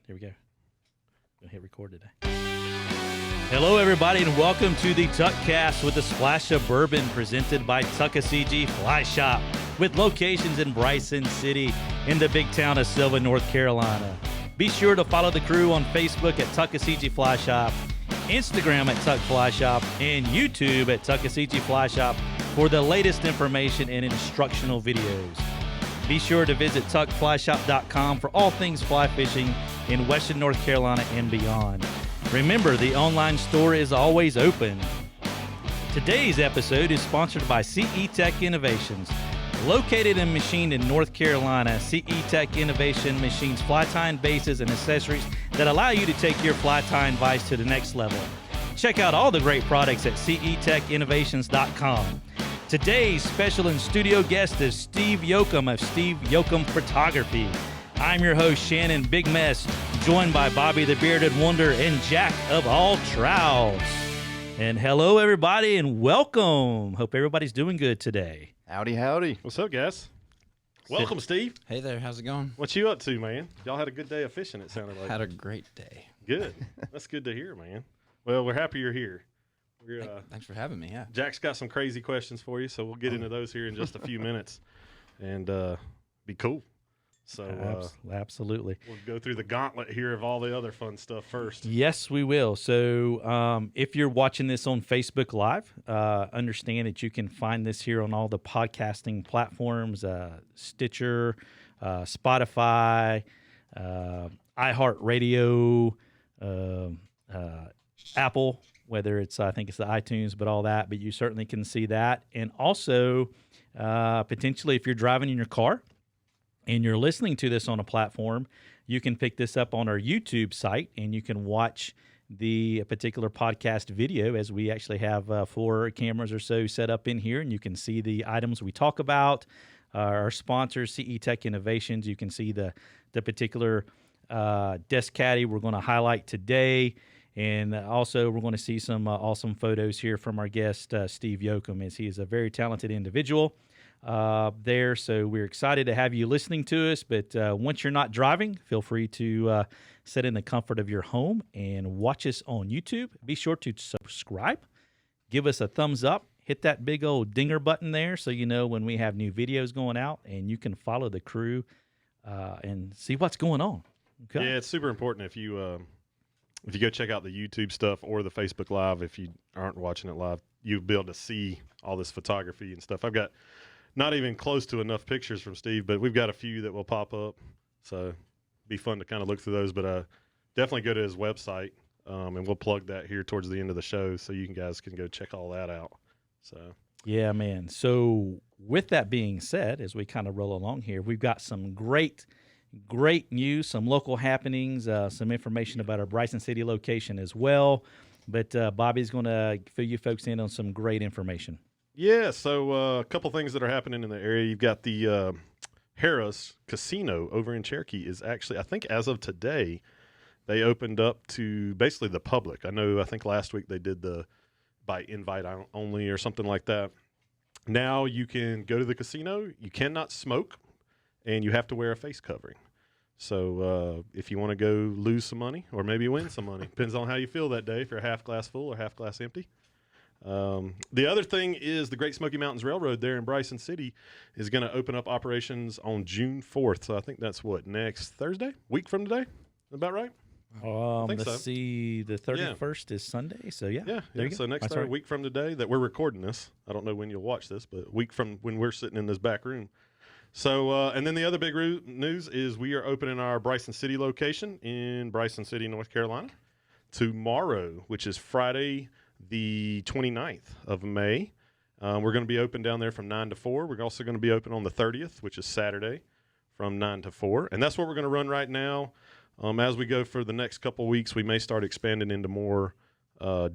Here we go. Gonna hit record today. Hello, everybody, and welcome to the Tuckcast with a splash of bourbon, presented by Tuckasegee Fly Shop, with locations in Bryson City, in the big town of Sylvan, North Carolina. Be sure to follow the crew on Facebook at Tuckasegee Fly Shop, Instagram at Tuck Fly Shop, and YouTube at Tuckasegee Fly Shop for the latest information and instructional videos. Be sure to visit tuckflyshop.com for all things fly fishing in Western North Carolina and beyond. Remember, the online store is always open. Today's episode is sponsored by CE Tech Innovations. Located and machined in North Carolina, CE Tech Innovation machines fly tying bases and accessories that allow you to take your fly tying vise to the next level. Check out all the great products at cetechinnovations.com. Today's special in-studio guest is Steve Yocom of Steve Yocom Photography. I'm your host, Shannon Big Mess, joined by Bobby the Bearded Wonder and Jack of All Trowels. And hello, everybody, and welcome. Hope everybody's doing good today. Howdy, howdy. What's up, guys? Welcome, Steve. Hey there, how's it going? What you up to, man? Y'all had a good day of fishing, it sounded like. Had a great day. Good. That's good to hear, man. Well, we're happy you're here. Thanks for having me, yeah. Jack's got some crazy questions for you, so we'll get into those here in just a few minutes and be cool. So Absolutely. We'll go through the gauntlet here of all the other fun stuff first. Yes, we will. So if you're watching this on Facebook Live, understand that you can find this here on all the podcasting platforms, Stitcher, Spotify, iHeartRadio, Apple, whether it's, I think it's the iTunes, but all that. But you certainly can see that. And also, potentially, if you're driving in your car, and you're listening to this on a platform, you can pick this up on our YouTube site, and you can watch the particular podcast video, as we actually have 4 cameras or so set up in here, and you can see the items we talk about, our sponsors, CE Tech Innovations. You can see the particular desk caddy we're going to highlight today, and also we're going to see some awesome photos here from our guest, Steve Yocom, as he is a very talented individual. There. So we're excited to have you listening to us. But once you're not driving, feel free to sit in the comfort of your home and watch us on YouTube. Be sure to subscribe, give us a thumbs up, hit that big old dinger button there so you know when we have new videos going out, and you can follow the crew and see what's going on. Okay? Yeah, it's super important if you go check out the YouTube stuff or the Facebook Live. If you aren't watching it live, you'll be able to see all this photography and stuff. I've got not even close to enough pictures from Steve, but we've got a few that will pop up. So be fun to kind of look through those. But definitely go to his website, and we'll plug that here towards the end of the show so you guys can go check all that out. So yeah, man. So with that being said, as we kind of roll along here, we've got some great news, some local happenings, some information about our Bryson City location as well. But Bobby's going to fill you folks in on some great information. Yeah, so a couple things that are happening in the area. You've got the Harrah's Casino over in Cherokee is actually, I think as of today, they opened up to basically the public. I think last week they did the by invite only or something like that. Now you can go to the casino, you cannot smoke, and you have to wear a face covering. So if you want to go lose some money or maybe win some money, depends on how you feel that day, if you're half glass full or half glass empty. The other thing is the Great Smoky Mountains Railroad there in Bryson City is going to open up operations on June 4th. So I think that's next Thursday, week from today. About right? Let's see. The 31st is Sunday. So yeah. So next Thursday, week from today that we're recording this. I don't know when you'll watch this, but a week from when we're sitting in this back room. So, and then the other big news is we are opening our Bryson City location in Bryson City, North Carolina tomorrow, which is Friday, the 29th of May. We're going to be open down there from 9 to 4. We're also going to be open on the 30th, which is Saturday, from 9 to 4. And that's what we're going to run right now. As we go for the next couple of weeks, we may start expanding into more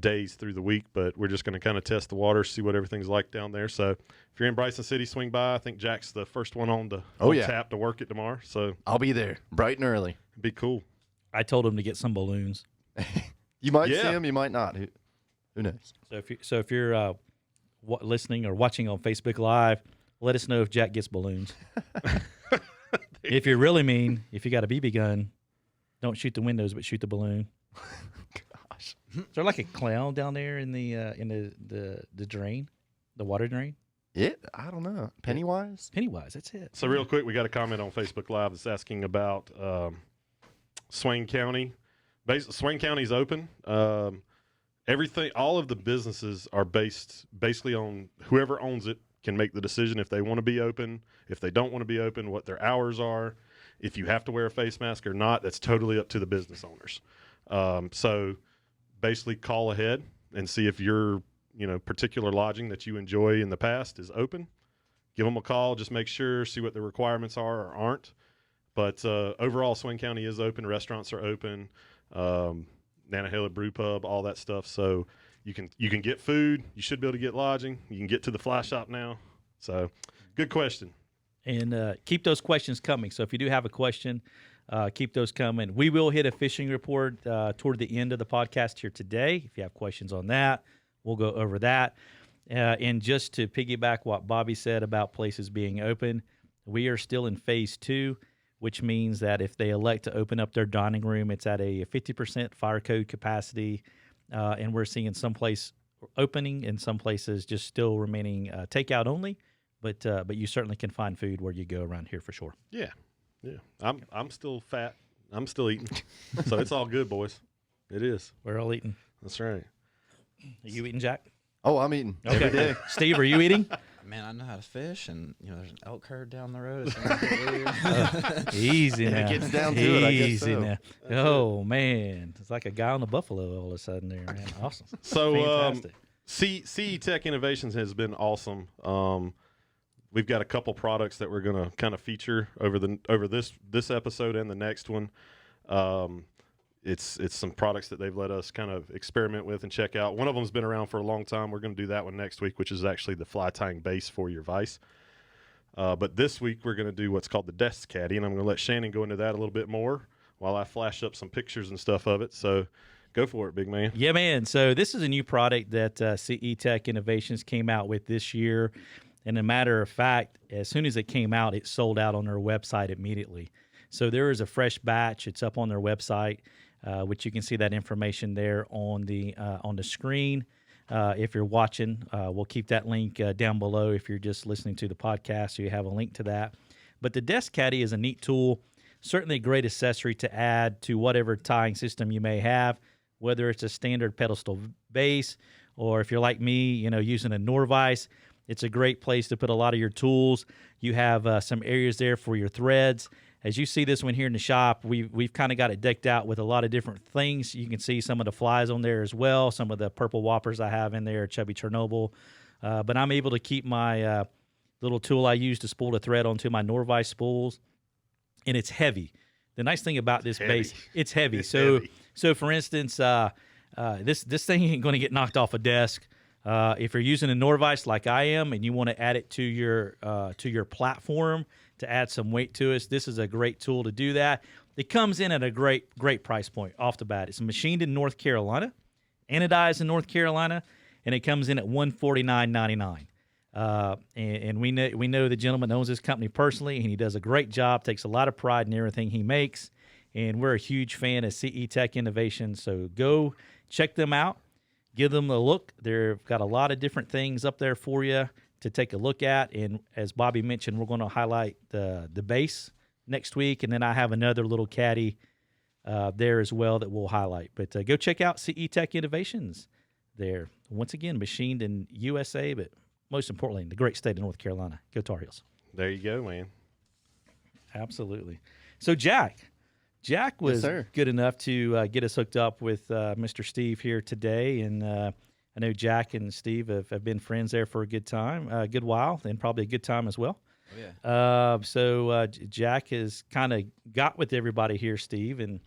days through the week, but we're just going to kind of test the water, see what everything's like down there. So if you're in Bryson City, swing by. I think Jack's the first one on tap to work it tomorrow. So I'll be there bright and early. Be cool. I told him to get some balloons. You might see them, you might not. Who knows? So if you're listening or watching on Facebook Live, let us know if Jack gets balloons. If you're really mean, if you got a BB gun, Don't shoot the windows, but shoot the balloon. Gosh. Is there like a clown down there in the drain, the water drain? I don't know. Pennywise? Pennywise, that's it. So real quick, we got a comment on Facebook Live that's asking about Swain County. Swain County's open. Everything, all of the businesses are based basically on whoever owns it can make the decision if they want to be open, if they don't want to be open, what their hours are, if you have to wear a face mask or not. That's totally up to the business owners. So basically call ahead and see if your particular lodging that you enjoy in the past is open. Give them a call. Just make sure, see what the requirements are or aren't. But overall, Swain County is open. Restaurants are open. Nantahala Brew Pub, all that stuff. So you can get food. You should be able to get lodging. You can get to the fly shop now. So good question. And keep those questions coming. So if you do have a question, keep those coming. We will hit a fishing report toward the end of the podcast here today. If you have questions on that, we'll go over that. And just to piggyback what Bobby said about places being open, we are still in phase 2, which means that if they elect to open up their dining room, it's at a 50% fire code capacity. And we're seeing some place opening and some places just still remaining takeout only. But you certainly can find food where you go around here for sure. Yeah. I'm still fat. I'm still eating. So it's all good, boys. It is. We're all eating. That's right. Are you eating, Jack? Oh, I'm eating Okay. every day. Steve, are you eating? Man, I know how to fish, and there's an elk herd down the road. It's gonna get weird. Easy now. It gets down to it, I guess Easy so. now. Oh, man. It's like a guy on the buffalo all of a sudden there, man. Awesome. So Fantastic. CE Tech Innovations has been awesome. We've got a couple products that we're going to kind of feature over this episode and the next one. It's some products that they've let us kind of experiment with and check out. One of them's been around for a long time. We're going to do that one next week, which is actually the fly tying base for your vise. But this week we're going to do what's called the Desk Caddy, and I'm going to let Shannon go into that a little bit more while I flash up some pictures and stuff of it. So go for it, big man. Yeah, man. So this is a new product that CE Tech Innovations came out with this year. And a matter of fact, as soon as it came out, it sold out on their website immediately. So there is a fresh batch. It's up on their website, which you can see that information there on the screen. If you're watching, we'll keep that link down below if you're just listening to the podcast, so you have a link to that. But the Desk Caddy is a neat tool, certainly a great accessory to add to whatever tying system you may have, whether it's a standard pedestal base or if you're like me, using a Norvise. It's a great place to put a lot of your tools. You have some areas there for your threads. As you see this one here in the shop, we've kind of got it decked out with a lot of different things. You can see some of the flies on there as well, some of the purple whoppers I have in there, chubby Chernobyl. But I'm able to keep my little tool I use to spool the thread onto my Norvise spools, and it's heavy. The nice thing about this base, it's heavy. So for instance, this thing ain't going to get knocked off a desk. If you're using a Norvise like I am and you want to add it to your platform to add some weight to it, this is a great tool to do that. It comes in at a great price point off the bat. It's machined in North Carolina, anodized in North Carolina, and it comes in at $149.99. And we know the gentleman owns this company personally, and he does a great job, takes a lot of pride in everything he makes, and we're a huge fan of CE Tech Innovation. So go check them out. Give them a look. They've got a lot of different things up there for you to take a look at. And as Bobby mentioned, we're going to highlight the base next week. And then I have another little caddy there as well that we'll highlight. But go check out CE Tech Innovations there. Once again, machined in USA, but most importantly, in the great state of North Carolina. Go Tar Heels. There you go, man. Absolutely. So, Jack was good enough to get us hooked up with Mr. Steve here today, and I know Jack and Steve have been friends there for a good while, and probably a good time as well. Oh, yeah. So Jack has kind of got with everybody here, Steve, and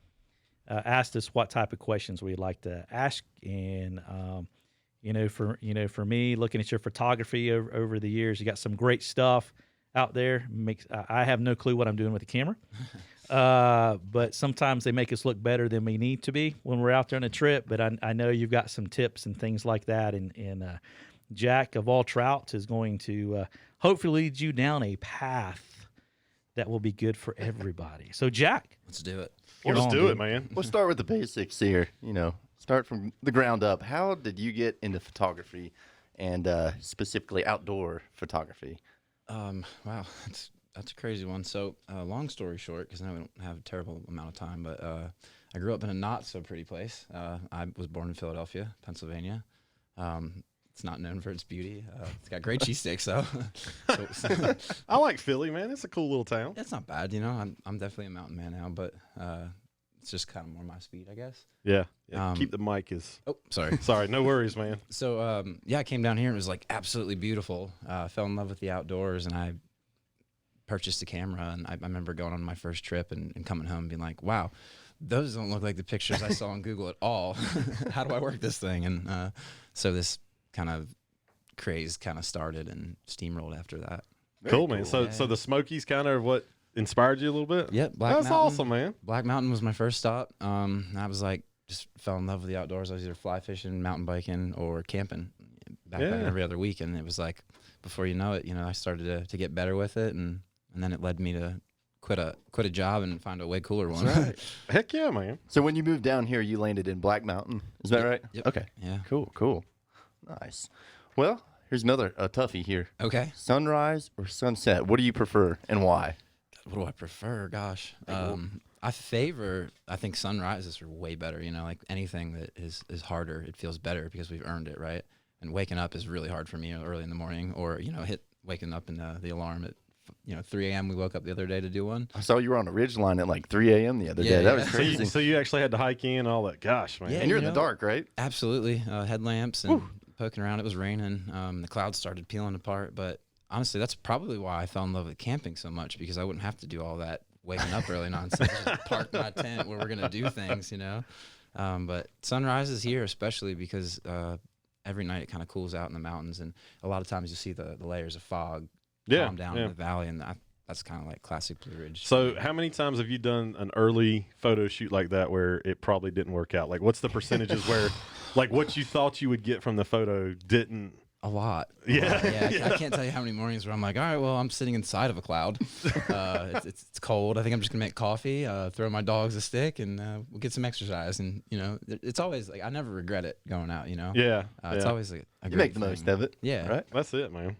asked us what type of questions we'd like to ask, and for me, looking at your photography over the years, you got some great stuff out there. I have no clue what I'm doing with the camera. But sometimes they make us look better than we need to be when we're out there on a trip. But I know you've got some tips and things like that. And Jack of all Trouts is going to hopefully lead you down a path that will be good for everybody. So, Jack. Let's do it. Let's do it, man. We'll start with the basics here. Start from the ground up. How did you get into photography, and specifically outdoor photography? Wow, that's a crazy one. So, long story short, because now we don't have a terrible amount of time, but I grew up in a not so pretty place. I was born in Philadelphia, Pennsylvania. It's not known for its beauty. It's got great cheesesteaks, though. I like Philly, man. It's a cool little town. It's not bad, I'm definitely a mountain man now, but it's just kind of more my speed, I guess. Yeah. Keep the mic as. Oh, sorry. Sorry, no worries, man. So, I came down here and it was like absolutely beautiful. Fell in love with the outdoors, and I purchased a camera. And I remember going on my first trip and coming home and being like, wow, those don't look like the pictures I saw on Google at all. How do I work this thing? And so this kind of craze kind of started and steamrolled after that. Cool, man. So the Smokies kind of what inspired you a little bit? Yep. That's awesome, man. Black Mountain was my first stop. I was like, just fell in love with the outdoors. I was either fly fishing, mountain biking, or camping, backpacking every other week. And it was like, before you know it, I started to get better with it, and then it led me to quit a job and find a way cooler one. Right. Heck yeah, man. So when you moved down here, you landed in Black Mountain. Is that right? Yep. Okay. Yeah. Cool. Nice. Well, here's another toughie here. Okay. Sunrise or sunset? What do you prefer and why? What do I prefer? Gosh. I think sunrises are way better. Like anything that is harder, it feels better because we've earned it, right? And waking up is really hard for me early in the morning, or, waking up in the alarm at 3 a.m. We woke up the other day to do one. I saw you were on a ridge line at like 3 a.m. the other day. That was crazy. So you actually had to hike in and all that. Gosh, man. Yeah, and you're in the dark, right? Absolutely. Headlamps and poking around. It was raining. The clouds started peeling apart. But honestly, that's probably why I fell in love with camping so much, because I wouldn't have to do all that waking up early nonsense. Just park my tent where we're going to do things, But sunrises here, especially because every night it kind of cools out in the mountains. And a lot of times you see the layers of fog calm down in the valley, and that's kind of like classic Blue Ridge. So how many times have you done an early photo shoot like that where it probably didn't work out? Like, what's the percentages where, like, what you thought you would get from the photo didn't? A lot. Yeah. I can't tell you how many mornings where I'm like, all right, well, I'm sitting inside of a cloud. It's cold. I think I'm just going to make coffee, throw my dogs a stick, and we'll get some exercise. And, it's always like, I never regret it going out, Yeah. It's always a You great make the thing. most of it. Yeah. Right? That's it, man.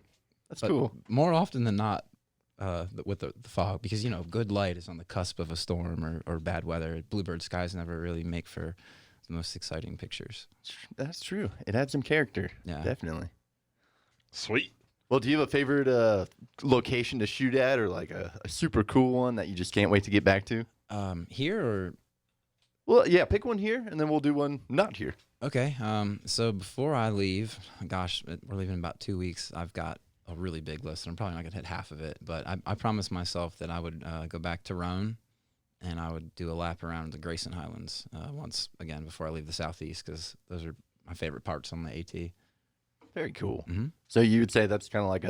That's But cool. more often than not, with the fog, because, good light is on the cusp of a storm or bad weather. Bluebird skies never really make for the most exciting pictures. That's true. It had some character. Yeah. Definitely. Sweet. Well, do you have a favorite location to shoot at, or like a super cool one that you just can't wait to get back to? Here or? Well, yeah, pick one here, and then we'll do one not here. Okay. So before I leave, gosh, we're leaving in about 2 weeks. I've got a really big list, and I'm probably not gonna hit half of it. But I promised myself that I would go back to Roan, and I would do a lap around the Grayson Highlands once again before I leave the Southeast, because those are my favorite parts on the AT. Very cool. Mm-hmm. So you would say that's kind of like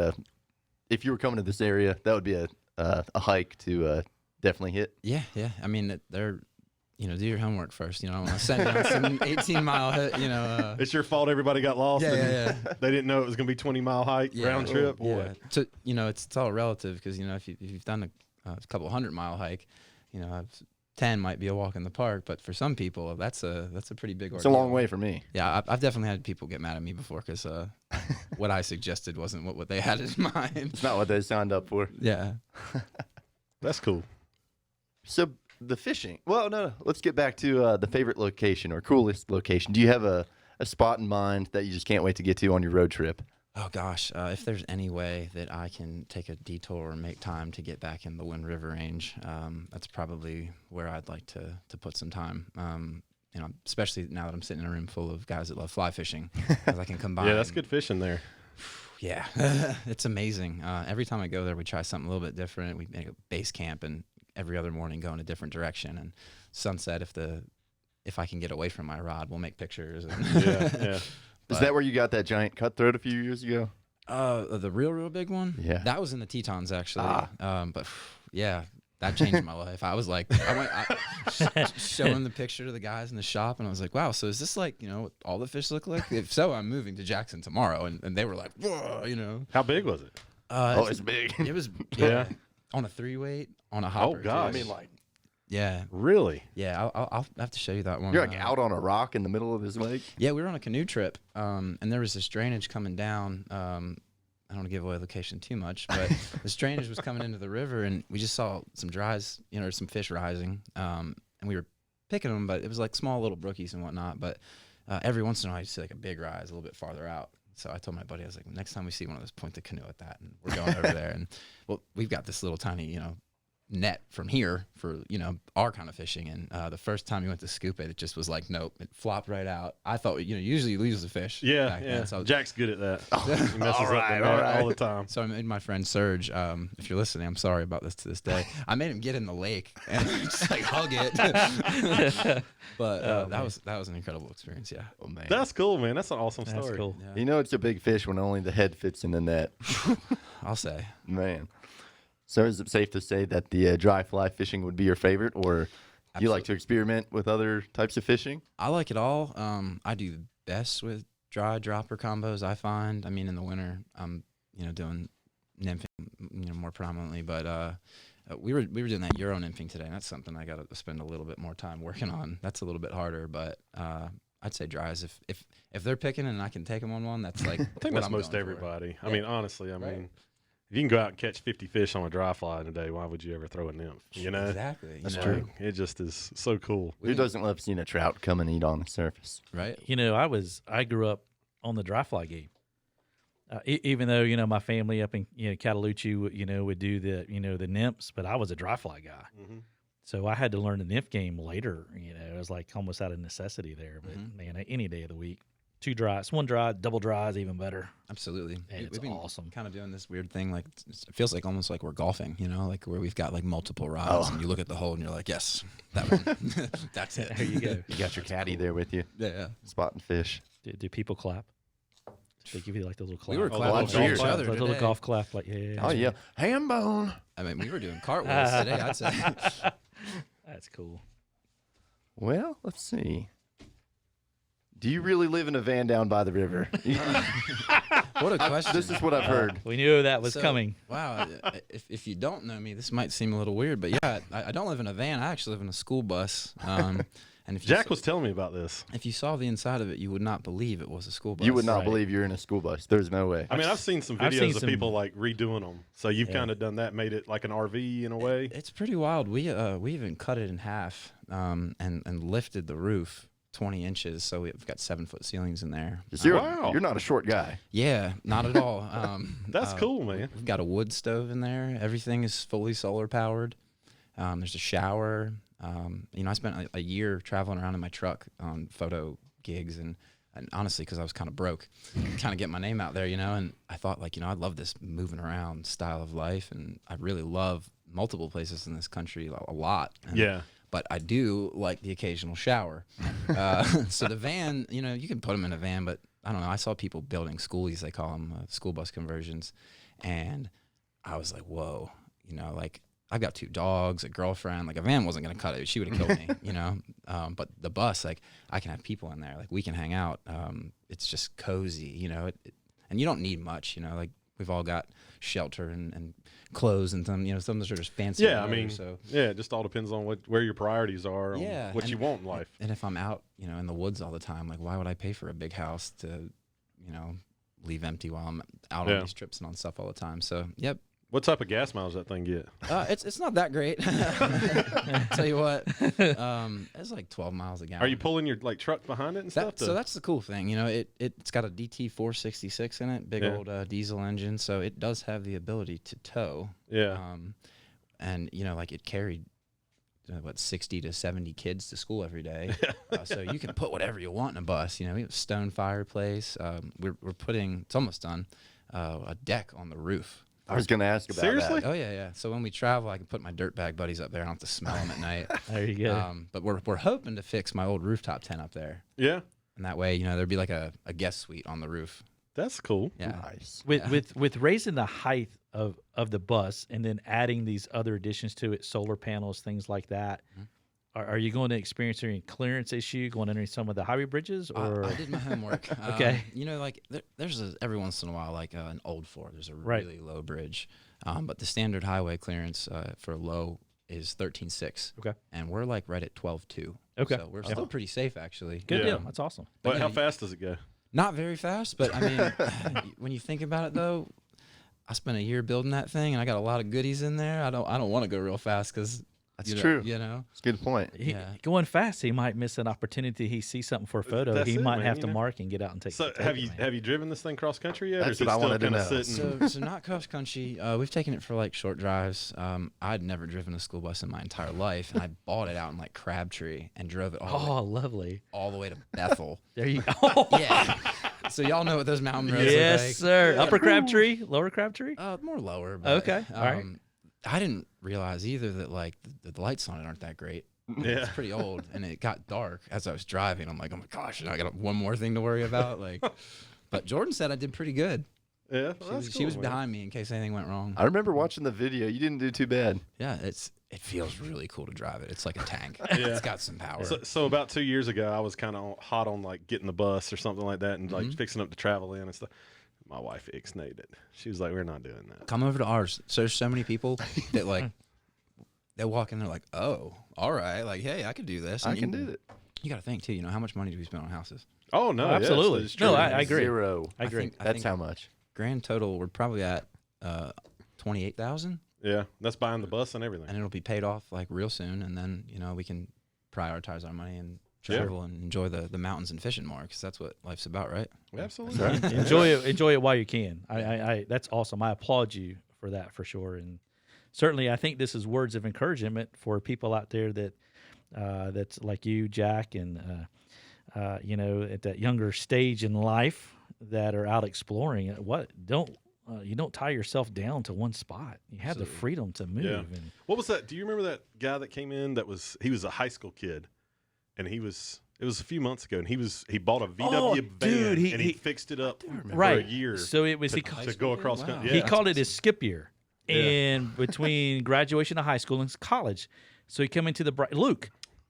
if you were coming to this area, that would be a hike to definitely hit. Yeah. I mean, they're, do your homework first. I don't want to send you on some 18-mile hit. It's your fault everybody got lost. Yeah. They didn't know it was going to be 20-mile hike round trip. Yeah. So it's all relative, because if you've done a couple 100-mile hike, 10 might be a walk in the park, but for some people, that's a pretty big ordeal. It's a long way for me. Yeah, I've definitely had people get mad at me before, because what I suggested wasn't what they had in mind. It's not what they signed up for. Yeah. That's cool. So the fishing. Well, no. Let's get back to the favorite location or coolest location. Do you have a spot in mind that you just can't wait to get to on your road trip? Oh, gosh. If there's any way that I can take a detour and make time to get back in the Wind River Range, that's probably where I'd like to put some time. Especially now that I'm sitting in a room full of guys that love fly fishing, because I can combine. Yeah, that's good fishing there. Yeah, it's amazing. Every time I go there, we try something a little bit different. We make a base camp, and every other morning go in a different direction. And sunset, if I can get away from my rod, we'll make pictures. And Yeah. Is that where you got that giant cutthroat a few years ago? The real big one? Yeah. That was in the Tetons, actually. But yeah, that changed my life. I was like, I went showing the picture to the guys in the shop, and I was like, wow, so is this like, what all the fish look like? If so, I'm moving to Jackson tomorrow. And they were like, whoa, How big was it? It's big. It was Yeah. on a 3-weight, on a hopper. Oh, gosh. I mean, like Yeah. Really? Yeah, I'll have to show you that one. You're like out on a rock in the middle of this lake. Yeah, we were on a canoe trip, and there was this drainage coming down. I don't want to give away location too much, but this drainage was coming into the river, and we just saw some dries, or some fish rising, and we were picking them, but it was like small little brookies and whatnot. But every once in a while, you see like a big rise a little bit farther out. So I told my buddy, I was like, next time we see one of those, point the canoe at that, and we're going over there. And well, we've got this little tiny, net from here for our kind of fishing, and the first time you went to scoop it, it just was like, nope, it flopped right out. I thought usually you lose the fish. Yeah. Then, so Jack's good at that. He messes up the net all the time. So I made my friend Serge, if you're listening, I'm sorry about this to this day. I made him get in the lake and just like hug it. But that was an incredible experience. Yeah. Oh man, That's cool, man. That's an awesome That's story. cool. Yeah. it's a big fish when only the head fits in the net. I'll say. Man. So is it safe to say that the dry fly fishing would be your favorite, or do you like to experiment with other types of fishing? I like it all. I do best with dry dropper combos, I find. I mean, in the winter, I'm doing nymphing more predominantly, but we were doing that Euro nymphing today, and that's something I got to spend a little bit more time working on. That's a little bit harder, but I'd say dries. If they're picking and I can take them on one, that's like I think what that's I'm most going for. everybody. I Yeah. mean, honestly, I Right. mean, if you can go out and catch 50 fish on a dry fly in a day, why would you ever throw a nymph? Exactly. That's you true. know, It just is so cool. we Who didn't- doesn't love seeing a trout come and eat on the surface? Right. I grew up on the dry fly game. Even though my family up in Cataloochee would do the nymphs, but I was a dry fly guy, Mm-hmm. so I had to learn the nymph game later. It was like almost out of necessity there. But man, any day of the week, 2 dries, 1 dry, double dry is even better. Absolutely. It's We've been awesome. kind of doing this weird thing, like it feels like almost like we're golfing, like where we've got like multiple rods, and you look at the hole and you're like, yes, that one, that's it. There you go. You got your caddy there with you, Yeah. spotting fish. Do people clap? They give you like the little clap. We were Oh, clapping cheer. for each other The little today. golf clap, like yeah. Oh yeah, ham bone. I mean, we were doing cartwheels today, I'd say. That's cool. Well, let's see. Do you really live in a van down by the river? What a question. This is what I've heard. We knew that was So, coming. Wow. If you don't know me, this might seem a little weird, but yeah, I don't live in a van. I actually live in a school bus. And if you Jack saw, was telling me about this. if you saw the inside of it, you would not believe it was a school bus. You would not Right. believe you're in a school bus. There's no way. I mean, I've seen some I've videos seen of some- people like redoing them. So you've Yeah. kind of done that, made it like an RV in a way. It's pretty wild. We even cut it in half and lifted the roof 20 inches, so we've got 7-foot ceilings in there. Wow. You're not a short guy. Yeah, not at all. That's cool, man. We've got a wood stove in there. Everything is fully solar powered. There's a shower. I spent a year traveling around in my truck on photo gigs, and honestly, because I was kind of broke, kind of get my name out there, and I thought I love this moving around style of life, and I really love multiple places in this country a lot. And, Yeah. But I do like the occasional shower. So the van, you can put them in a van, but I don't know. I saw people building schoolies, they call them school bus conversions. And I was like, whoa, I've got 2 dogs, a girlfriend. Like a van wasn't going to cut it. She would have killed me, But the bus, I can have people in there. We can hang out. It's just cozy, and you don't need much, we've all got shelter and clothes and some are just fancy. Yeah, I than mean, others, so. yeah, it just all depends on where your priorities are, on Yeah, what and- you want in life. And if I'm out, in the woods all the time, why would I pay for a big house to, leave empty while I'm out Yeah. on these trips and on stuff all the time? So, yep. What type of gas mileage that thing get? It's not that great. Tell you what, it's like 12 miles a gallon. Are you pulling your truck behind it and stuff? So that's the cool thing. It's got a DT 466 in it, big Yeah. old diesel engine. So it does have the ability to tow. Yeah. And it carried 60 to 70 kids to school every day. So you can put whatever you want in a bus. We have a stone fireplace. We're putting, it's almost done, a deck on the roof. I was going to ask about Seriously? that. Oh yeah. So when we travel, I can put my dirtbag buddies up there. I don't have to smell them at night. There you go. But we're hoping to fix my old rooftop tent up there, Yeah. and that way, there'd be like a guest suite on the roof. That's cool. Yeah. Nice. with raising the height of the bus and then adding these other additions to it, solar panels, things like that. Are you going to experience any clearance issue going under some of the highway bridges? Or I did my homework. Okay. There's every once in a while, an old Ford, there's a Right. really low bridge. But the standard highway clearance for low is 13.6. Okay. And we're like right at 12.2. Okay. So we're still pretty safe, actually. Good Yeah. deal. That's awesome. But yeah, how fast does it go? Not very fast, but I mean, when you think about it, though, I spent a year building that thing, and I got a lot of goodies in there. I don't want to go real fast because That's true. You know, It's a good point. Going fast, he might miss an opportunity. He sees something for a photo. That's He it, might man, have you to know? mark and get out and take. So take have it, you man. have you driven this thing cross country yet? That's or is what I it still wanted to kind of know. sitting? so not cross country. We've taken it for like short drives. I'd never driven a school bus in my entire life, and I bought it out in like Crabtree and drove it Oh, lovely. all the way to Bethel. There you go. Yeah. So y'all know what those mountain roads look Yes, like. sir. Upper Crabtree, lower Crabtree. More lower. But, Okay, all right. I didn't realize either that like the lights on it aren't that great. Yeah. It's pretty old, and it got dark as I was driving. I'm like, oh my gosh, I got one more thing to worry about. Like, but Jordan said I did pretty good. Yeah, well, She was behind me in case anything went wrong. I remember watching the video. You didn't do too bad. Yeah, it feels really cool to drive it. It's like a tank. Yeah. It's got some power. So about 2 years ago, I was kind of hot on like getting the bus or something like that, and like fixing up to travel in and stuff. My wife ixnayed it. She was like, "We're not doing that." Come over to ours. So there's so many people that like they walk in, they're like, "Oh, all right, like, hey, I could do this." I And can do it. You got to think too. You know, how much money do we spend on houses? Oh no, yes, absolutely. it's true. No, I agree. 0. I agree. I That's think how much. grand total. We're probably at 28,000, Yeah, that's buying the bus and everything. and it'll be paid off like real soon. And then we can prioritize our money and Yeah. travel and enjoy the mountains and fishing more, because that's what life's about, right? Absolutely. Enjoy it while you can. I that's awesome. I applaud you for that for sure. And certainly, I think this is words of encouragement for people out there that that's like you, Jack, and at that younger stage in life that are out exploring. You don't tie yourself down to one spot. You have the freedom to move. Yeah. And What was that? Do you remember that guy that came in? He was a high school kid, and it was a few months ago, and he bought a VW van, dude, and he fixed it up for right. a year. So it was to go across Wow. country. he Yeah. called it his skip year, Yeah. and between graduation of high school and college, so he came into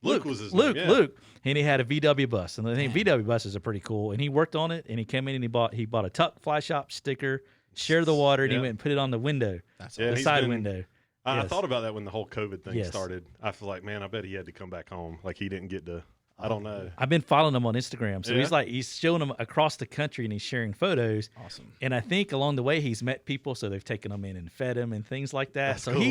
Luke was his name, yeah. Luke, and he had a VW bus, and I think VW buses are pretty cool. And he worked on it, and he came in and he bought a Tuck Fly Shop sticker, Share the Water, and he Yeah. went and put it on the window, That's Yeah, the he's side been- window. I Yes. thought about that when the whole COVID thing Yes. started. I feel like, man, I bet he had to come back home. Like he didn't get to. I don't know. I've been following him on Instagram, so Yeah. he's showing them across the country and he's sharing photos. awesome. And I think along the way he's met people, so they've taken him in and fed him and things like that. That's So cool.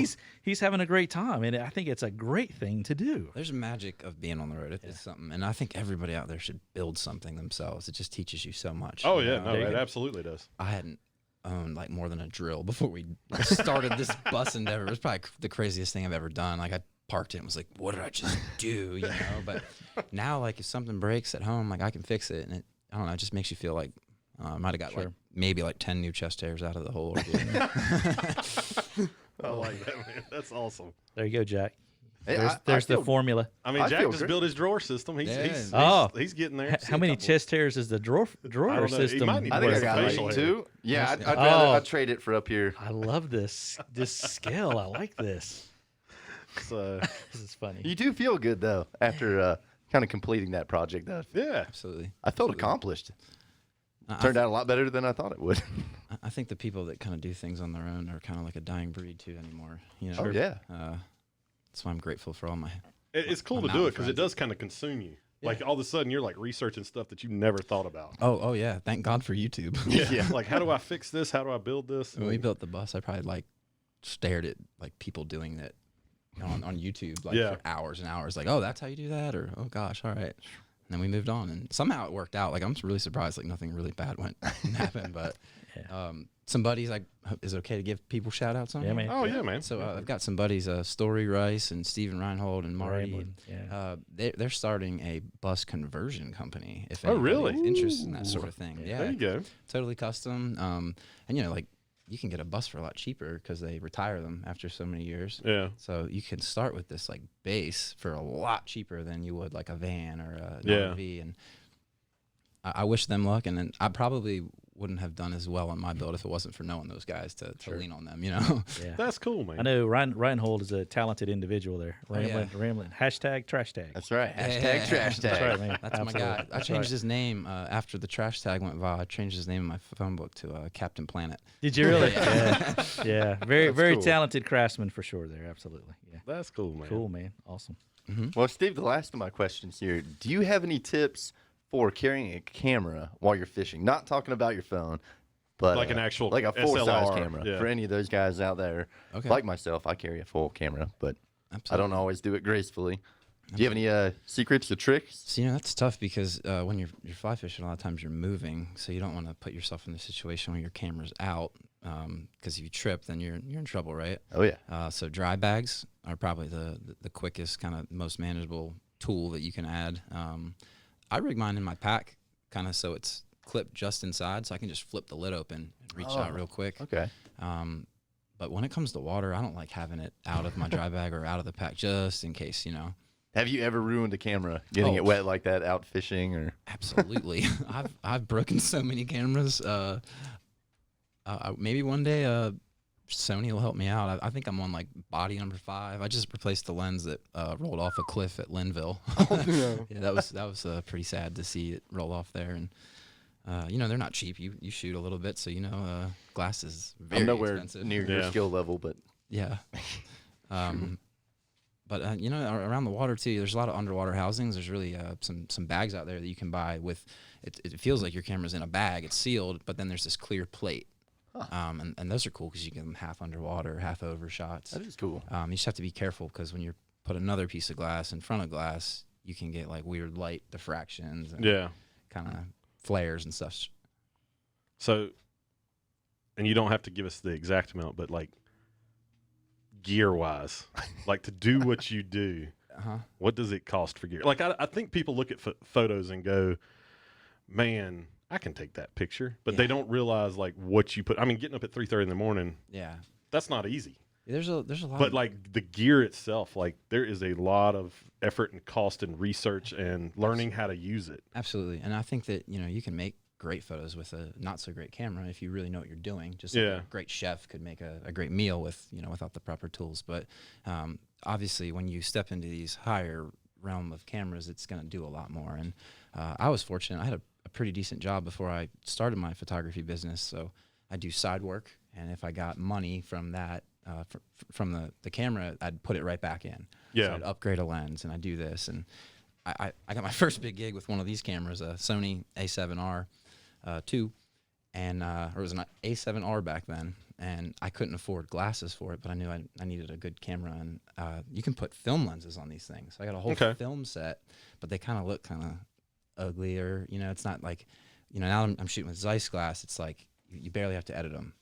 he's having a great time, and I think it's a great thing to do. There's a magic of being on the road. It's something, and I think everybody out there should build something themselves. It just teaches you so much. Oh you yeah, know? no, There you it go. absolutely does. I hadn't owned like more than a drill before we started this bus endeavor. It was probably the craziest thing I've ever done. Like I parked it and was like, what did I just do? You know, but now like if something breaks at home, like I can fix it. And I don't know, it just makes you feel like I might have got like maybe like 10 new chest hairs out of the whole ordeal. I like that, man. That's awesome. There you go, Jack. Hey, There's I the feel- formula. I mean, I Jack feel just great. built his drawer system. Yeah. He's getting there. See How a many couple. chest hairs is the drawer I don't know. He system? might need I think I Where's got the like facial hair? 2. Yeah, I'd rather Oh. I'd trade it for up here. I love this scale. I like this. So, This is funny. You do feel good though after kind of completing that project. Though yeah. Absolutely. I felt accomplished. I Turned out a lot better than I thought it would. I think the people that kind of do things on their own are kind of like a dying breed too anymore. You know? Oh yeah. That's why I'm grateful for all my. It's cool My to do it mountain because it friends. does kind of consume you. Like all of a sudden, you're like researching stuff that you never thought about. Oh yeah! Thank God for YouTube. Yeah. Like, how do I fix this? How do I build this? When we built the bus, I probably like stared at like people doing that on YouTube like Yeah. for hours and hours. Like, oh, that's how you do that, or oh gosh, all right. And then we moved on, and somehow it worked out. Like I'm really surprised. Like nothing really bad happened, but some buddies. Like, is it okay to give people shout outs on? Yeah, here? man. Oh yeah, man. So I've got some buddies, Story Rice and Stephen Reinhold and Marty. Rambling, yeah. They're starting a bus conversion company. If Oh, really? anybody's interested in that sort of thing, There you go. totally custom. And like you can get a bus for a lot cheaper because they retire them after so many years. Yeah. So you can start with this like base for a lot cheaper than you would like a van or a Yeah. RV, and I wish them luck, and then I probably wouldn't have done as well on my build if it wasn't for knowing those guys to lean on them, Yeah. That's cool, man. I know Reinhold is a talented individual there. Rambling. Hashtag trash tag. That's right. Yeah. Hashtag trash tag. That's right, man. That's Absolutely. my guy. I That's changed right. his name after the trash tag went viral. I changed his name in my phone book to Captain Planet. Did you really? Yeah. Yeah. Very, That's very cool. talented craftsman for sure there. Absolutely. Yeah. That's cool, man. Cool, man. Awesome. Well, Steve, the last of my questions here. Do you have any tips for carrying a camera while you're fishing? Not talking about your phone, but Like an actual like a full-size SLR, camera. yeah. For any of those guys out there, Okay. like myself, I carry a full camera, but I Absolutely. don't always do it gracefully. Do you have any secrets or tricks? So, that's tough because when you're fly fishing, a lot of times you're moving, so you don't want to put yourself in the situation where your camera's out, because if you trip, then you're in trouble, right? Oh yeah. So dry bags are probably the quickest, kind of most manageable tool that you can add. I rig mine in my pack, kind of so it's clipped just inside, so I can just flip the lid open and reach out real quick. Okay. But when it comes to water, I don't like having it out of my dry bag or out of the pack just in case, Have you ever ruined a camera getting Oh. it wet like that out fishing or? Absolutely. I've broken so many cameras. Maybe one day Sony will help me out. I think I'm on like body number 5. I just replaced the lens that rolled off a cliff at Linville. Yeah, that was pretty sad to see it roll off there. And they're not cheap. You shoot a little bit, so glass is very I'm nowhere expensive. near your Yeah. skill level, but Yeah. But around the water too, there's a lot of underwater housings. There's really some bags out there that you can buy with. It feels like your camera's in a bag. It's sealed, but then there's this clear plate. And those are cool because you can get them half underwater, half over shots. that is cool. You just have to be careful because when you put another piece of glass in front of glass, you can get like weird light diffractions and Yeah. kind of flares and stuff. So, and you don't have to give us the exact amount, but like gear wise, like to do what you do, what does it cost for gear? Like, I think people look at photos and go, man, I can take that picture, but they don't realize like what you put. I mean, getting up at 3:30 in the morning, Yeah. that's not easy. There's a lot. But like the gear itself, like there is a lot of effort and cost and research and learning how to use it. Absolutely. And I think that, you can make great photos with a not so great camera if you really know what you're doing. Just like Yeah. a great chef could make a great meal with, without the proper tools. But obviously when you step into these higher realm of cameras, it's going to do a lot more. And I was fortunate. I had a pretty decent job before I started my photography business. So I do side work. And if I got money from that, from the camera, I'd put it right back in. Yeah. So I'd upgrade a lens and I do this. And I got my first big gig with one of these cameras, a Sony A7R 2, and or it was an A7R back then, and I couldn't afford glasses for it, but I knew I needed a good camera, and you can put film lenses on these things. So I got a whole film set, but they kind of look kind of ugly, or it's not like, now I'm shooting with Zeiss glass. It's like you barely have to edit them.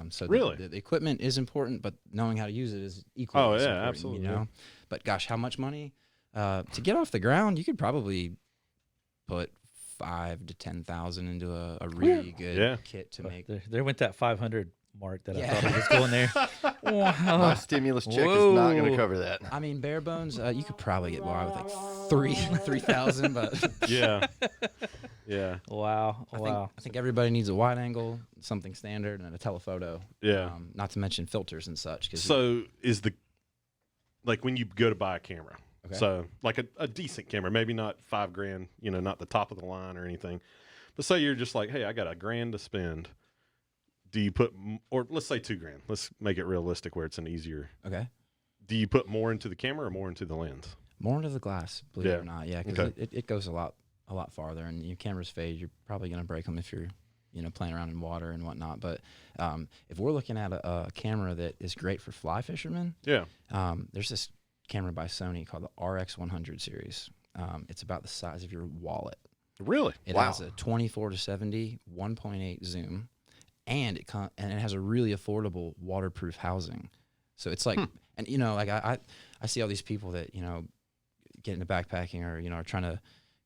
So Really? the equipment is important, but knowing how to use it is equally as important, absolutely. But gosh, how much money? To get off the ground, you could probably put 5,000 to 10,000 into a really good kit to make. There went that 500 mark that I thought it was going there. My stimulus check is not going to cover that. I mean, bare bones, you could probably get by with like 3,000, but Yeah. Yeah. Wow. I think everybody needs a wide angle, something standard, and a telephoto. Yeah. Not to mention filters and such. So is like when you go to buy a camera, Okay. so like a decent camera, maybe not $5,000, not the top of the line or anything, but say you're just like, hey, I got $1,000 to spend. Do you put, or let's say $2,000. Let's make it realistic where it's an easier. Okay. Do you put more into the camera or more into the lens? More into the glass, believe it or not. Yeah, because Okay. it goes a lot farther, and your cameras fade. You're probably going to break them if you're, playing around in water and whatnot. But if we're looking at a camera that is great for fly fishermen, Yeah. there's this camera by Sony called the RX100 series. It's about the size of your wallet. Really? It has a 24-70 1.8 zoom, and it has a really affordable waterproof housing. So it's like, and like I see all these people that get into backpacking or are trying to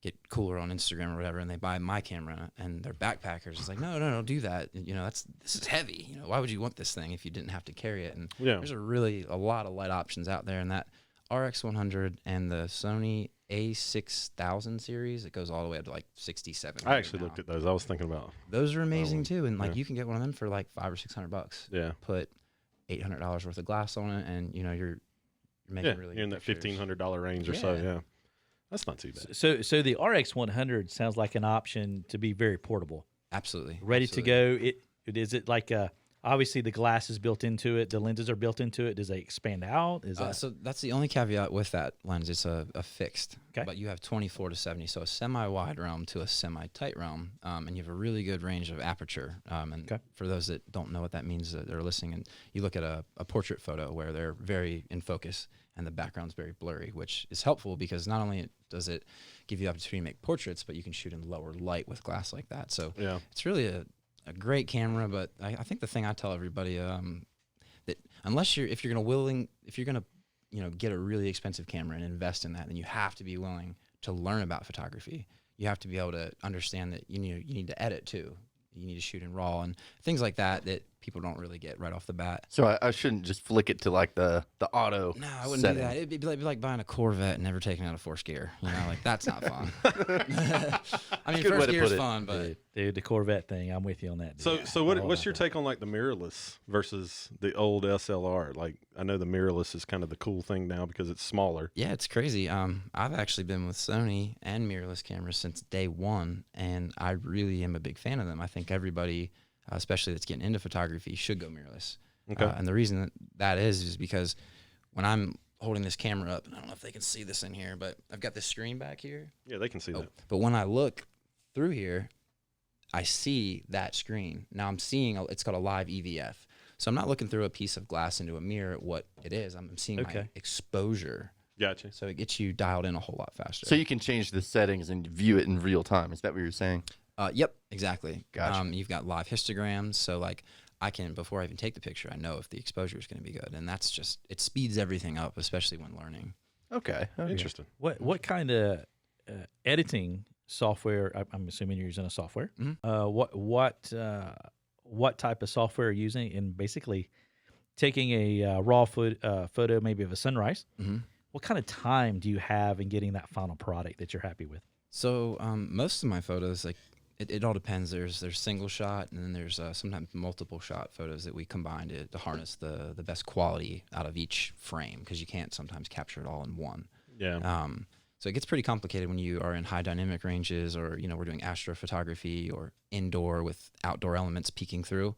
get cooler on Instagram or whatever, and they buy my camera and they're backpackers. It's like, no, don't do that. This is heavy. Why would you want this thing if you didn't have to carry it? And Yeah. there's a lot of light options out there, and that RX100 and the Sony A6000 series. It goes all the way up to like 67. I actually looked at those. I was thinking about. Those are amazing too, and like yeah. you can get one of them for like $500 or $600. Yeah. Put $800 worth of glass on it, and you know you're making Yeah, really you're in good that pictures. $1,500 range or so. Yeah, that's not too bad. So the RX 100 sounds like an option to be very portable, Absolutely. ready to go. Is it like obviously the glass is built into it, the lenses are built into it. Does they expand out? Is that So that's the only caveat with that lens. It's a fixed, Okay. but you have 24 to 70, so a semi-wide realm to a semi-tight realm, and you have a really good range of aperture. And Okay. for those that don't know what that means, that they're listening, and you look at a portrait photo where they're very in focus and the background's very blurry, which is helpful because not only does it give you the opportunity to make portraits, but you can shoot in lower light with glass like that. So Yeah. it's really a great camera, but I think the thing I tell everybody that if you're gonna get a really expensive camera and invest in that, then you have to be willing to learn about photography. You have to be able to understand that you need to edit too. You need to shoot in RAW and things like that people don't really get right off the bat. So I shouldn't just flick it to like the auto. No, I wouldn't setting. do that. It'd be like buying a Corvette and never taking out a force gear. You know, like that's not fun. I mean, Good way first to gear is put it. fun, but dude, the Corvette thing? I'm with you on that. Dude. So I love what's your that. take on like the mirrorless versus the old SLR? Like I know the mirrorless is kind of the cool thing now because it's smaller. yeah, it's crazy. I've actually been with Sony and mirrorless cameras since day one, and I really am a big fan of them. I think everybody, especially that's getting into photography, should go mirrorless. Okay. And the reason that is because when I'm holding this camera up, and I don't know if they can see this in here, but I've got this screen back here. Yeah, they can see that. But when I look through here, I see that screen. Now I'm seeing, it's called a live EVF. So I'm not looking through a piece of glass into a mirror at what it is. I'm seeing my exposure. Gotcha. So it gets you dialed in a whole lot faster. So you can change the settings and view it in real time. Is that what you're saying? Yep, exactly. Gotcha. You've got live histograms. So like I can, before I even take the picture, I know if the exposure is going to be good. And that's just, it speeds everything up, especially when learning. Okay. Interesting. What kind of editing software? I'm assuming you're using a software. Mhm. What type of software are you using? And basically, taking a raw photo, maybe of a sunrise. Mhm. What kind of time do you have in getting that final product that you're happy with? So most of my photos, like it all depends. There's single shot, and then there's sometimes multiple shot photos that we combine to harness the best quality out of each frame, because you can't sometimes capture it all in one. Yeah. So it gets pretty complicated when you are in high dynamic ranges, or we're doing astrophotography or indoor with outdoor elements peeking through.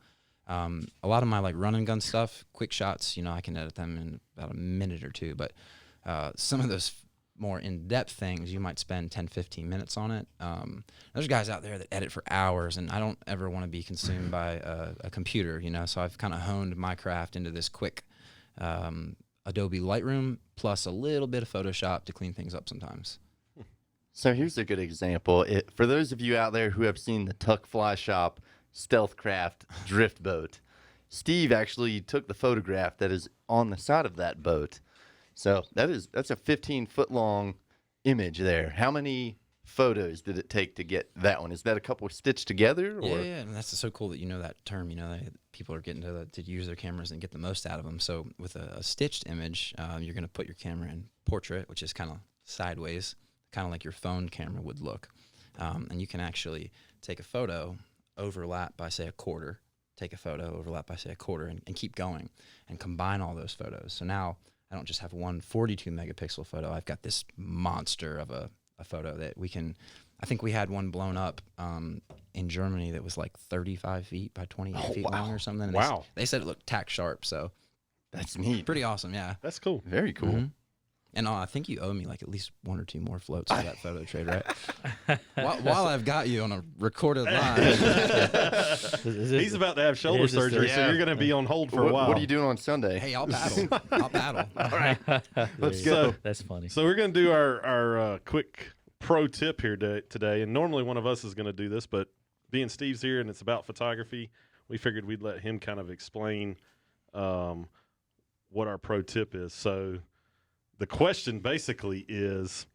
A lot of my like run and gun stuff, quick shots, I can edit them in about a minute or two. But some of those more in-depth things, you might spend 10, 15 minutes on it. There's guys out there that edit for hours, and I don't ever want to be consumed by a computer, so I've kind of honed my craft into this quick Adobe Lightroom plus a little bit of Photoshop to clean things up sometimes. So here's a good example. For those of you out there who have seen the Tuck Fly Shop Stealthcraft drift boat, Steve actually took the photograph that is on the side of that boat. So that's a 15-foot long image there. How many photos did it take to get that one? Is that a couple stitched together? Or? Yeah, and that's so cool that you know that term. People are getting to use their cameras and get the most out of them. So with a stitched image, you're going to put your camera in portrait, which is kind of sideways, kind of like your phone camera would look. And you can actually take a photo, overlap by, say, a quarter, take a photo, overlap by, say, a quarter, and keep going and combine all those photos. So now I don't just have one 42-megapixel photo. I've got this monster of a photo that we can – I think we had one blown up in Germany that was like 35 feet by 28 feet long or something. And Wow. They said it looked tack sharp, so That's neat. pretty awesome, yeah. That's cool. Very cool. Mhm. And I think you owe me like at least one or two more floats for that photo trade, right? while I've got you on a recorded line. He's about to have shoulder Is this the- surgery, so Yeah. you're going to be on hold for a while. What are you doing on Sunday? Hey, I'll paddle. I'll paddle. All right. Let's So- go. That's funny. So we're going to do our quick pro tip here today, and normally one of us is going to do this, but being Steve's here and it's about photography, we figured we'd let him kind of explain what our pro tip is. So the question basically is,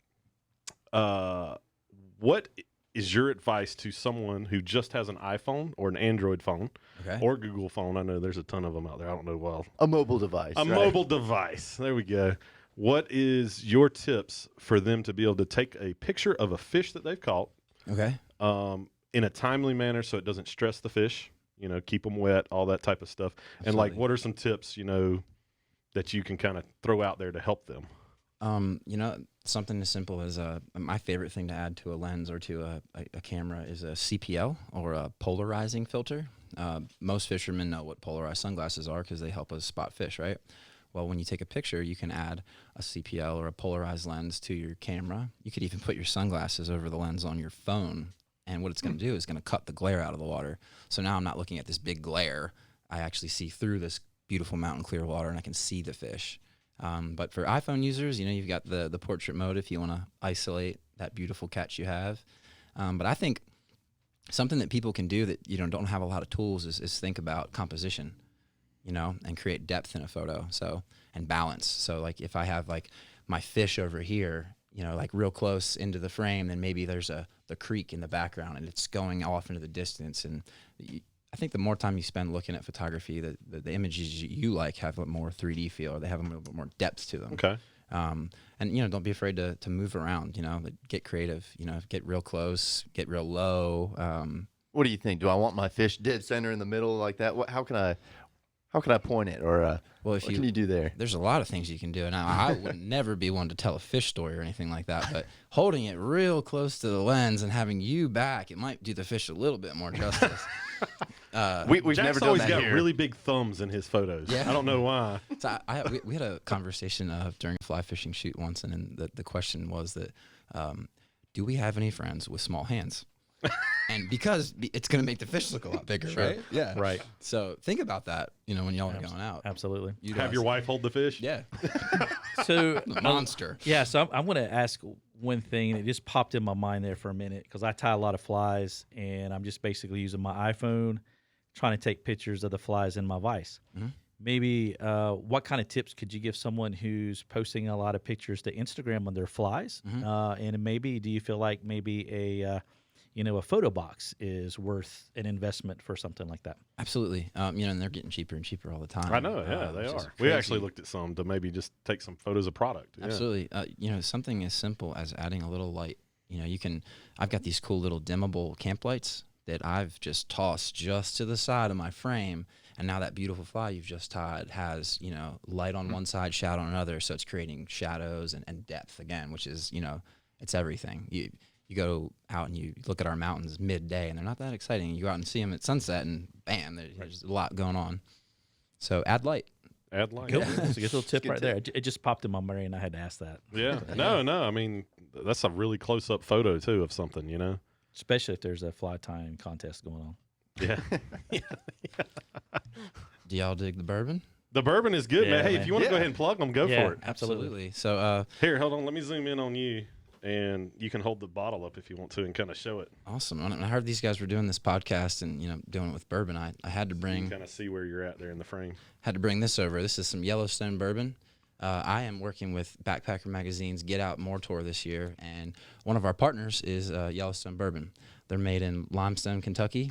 what is your advice to someone who just has an iPhone or an Android phone Okay. or Google phone? I know there's a ton of them out there. I don't know well. A mobile device. A right? mobile device. There we go. What is your tips for them to be able to take a picture of a fish that they've caught Okay. in a timely manner so it doesn't stress the fish, keep them wet, all that type of stuff. And like, Absolutely. what are some tips, that you can kind of throw out there to help them? Something as simple as my favorite thing to add to a lens or to a camera is a CPL or a polarizing filter. Most fishermen know what polarized sunglasses are because they help us spot fish, right? Well, when you take a picture, you can add a CPL or a polarized lens to your camera. You could even put your sunglasses over the lens on your phone. And what it's going to do is going to cut the glare out of the water. So now I'm not looking at this big glare. I actually see through this beautiful mountain clear water and I can see the fish. But for iPhone users, you've got the portrait mode if you want to isolate that beautiful catch you have. But I think something that people can do that don't have a lot of tools is think about composition, and create depth in a photo. So, and balance. So like if I have like my fish over here, like real close into the frame, then maybe there's the creek in the background and it's going off into the distance. And I think the more time you spend looking at photography, the images you like have a more 3D feel, or they have a little bit more depth to them. Okay. And don't be afraid to move around. Get creative. Get real close, get real low. What do you think? Do I want my fish dead center in the middle like that? How can I point it, or Well, what can you do there? There's a lot of things you can do. Now, I would never be one to tell a fish story or anything like that, but holding it real close to the lens and having you back, it might do the fish a little bit more justice. We've Jack's never done always that got here. really big thumbs in his photos. Yeah. I don't know why. So we had a conversation during a fly fishing shoot once, and then the question was that, do we have any friends with small hands? And because it's going to make the fish look a lot bigger, right? Yeah. Right. So think about that, when y'all are going out. Absolutely. You Have guys- your wife hold the fish? Yeah. So A monster. yeah, so I'm going to ask one thing that just popped in my mind there for a minute because I tie a lot of flies and I'm just basically using my iPhone trying to take pictures of the flies in my vise. Mhm. Maybe what kind of tips could you give someone who's posting a lot of pictures to Instagram on their flies? And maybe do you feel like maybe a photo box is worth an investment for something like that? Absolutely. And they're getting cheaper and cheaper all the time. I know, yeah, they which is are. We crazy. actually looked at some to maybe just take some photos of product. Yeah. Absolutely. Something as simple as adding a little light. I've got these cool little dimmable camp lights that I've just tossed just to the side of my frame. And now that beautiful fly you've just tied has, light on one side, shadow on another. So it's creating shadows and depth again, which is, it's everything. You go out and you look at our mountains midday and they're not that exciting. You go out and see them at sunset and bam, there's a lot going on. So add light. Add light. Cool. Yeah. That's a good little tip good right there. It just popped in my brain. I had to ask that. Yeah. No. I mean, that's a really close up photo too of something. Especially if there's a fly tying contest going on. Yeah. Do y'all dig the bourbon? The bourbon is good, Yeah, man. Hey, if man. you want to go Yeah. ahead and plug them, go Yeah. for it. Absolutely. So Here, hold on. Let me zoom in on you, and you can hold the bottle up if you want to, and kind of show it. awesome. When I heard these guys were doing this podcast and doing it with bourbon, I had to You bring kind of see where you're at there in the frame. this over. This is some Yellowstone Bourbon. I am working with Backpacker Magazine's Get Out More Tour this year, and one of our partners is Yellowstone Bourbon. They're made in Limestone, Kentucky.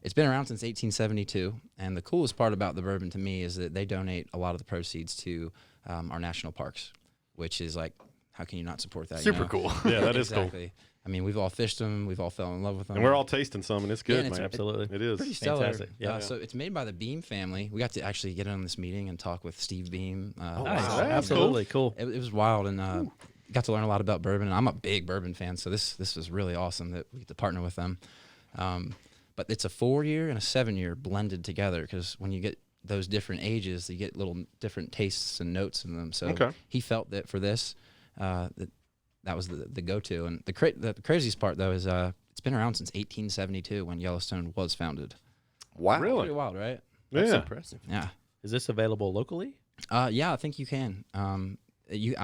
It's been around since 1872, and the coolest part about the bourbon to me is that they donate a lot of the proceeds to our national parks, which is like, how can you not support that? Super cool. Yeah, that is cool. exactly. I mean, we've all fished them. We've all fell in love with them. And we're all tasting some, and it's good, and it's- man. Absolutely. It is. pretty stellar. Fantastic. Yeah. So it's made by the Beam family. We got to actually get on this meeting and talk with Steve Beam. Nice. wow. That's That's absolutely cool. It was wild, and got to learn a lot about bourbon. And I'm a big bourbon fan, so this was really awesome that we get to partner with them. But it's a 4-year and a 7-year blended together because when you get those different ages, you get little different tastes and notes in them. So Okay. he felt that for this, that was the go-to. And the craziest part though is it's been around since 1872 when Yellowstone was founded. Wow. Really? Pretty wild, right? That's Yeah. impressive. Yeah. Is this available locally? Yeah, I think you can. You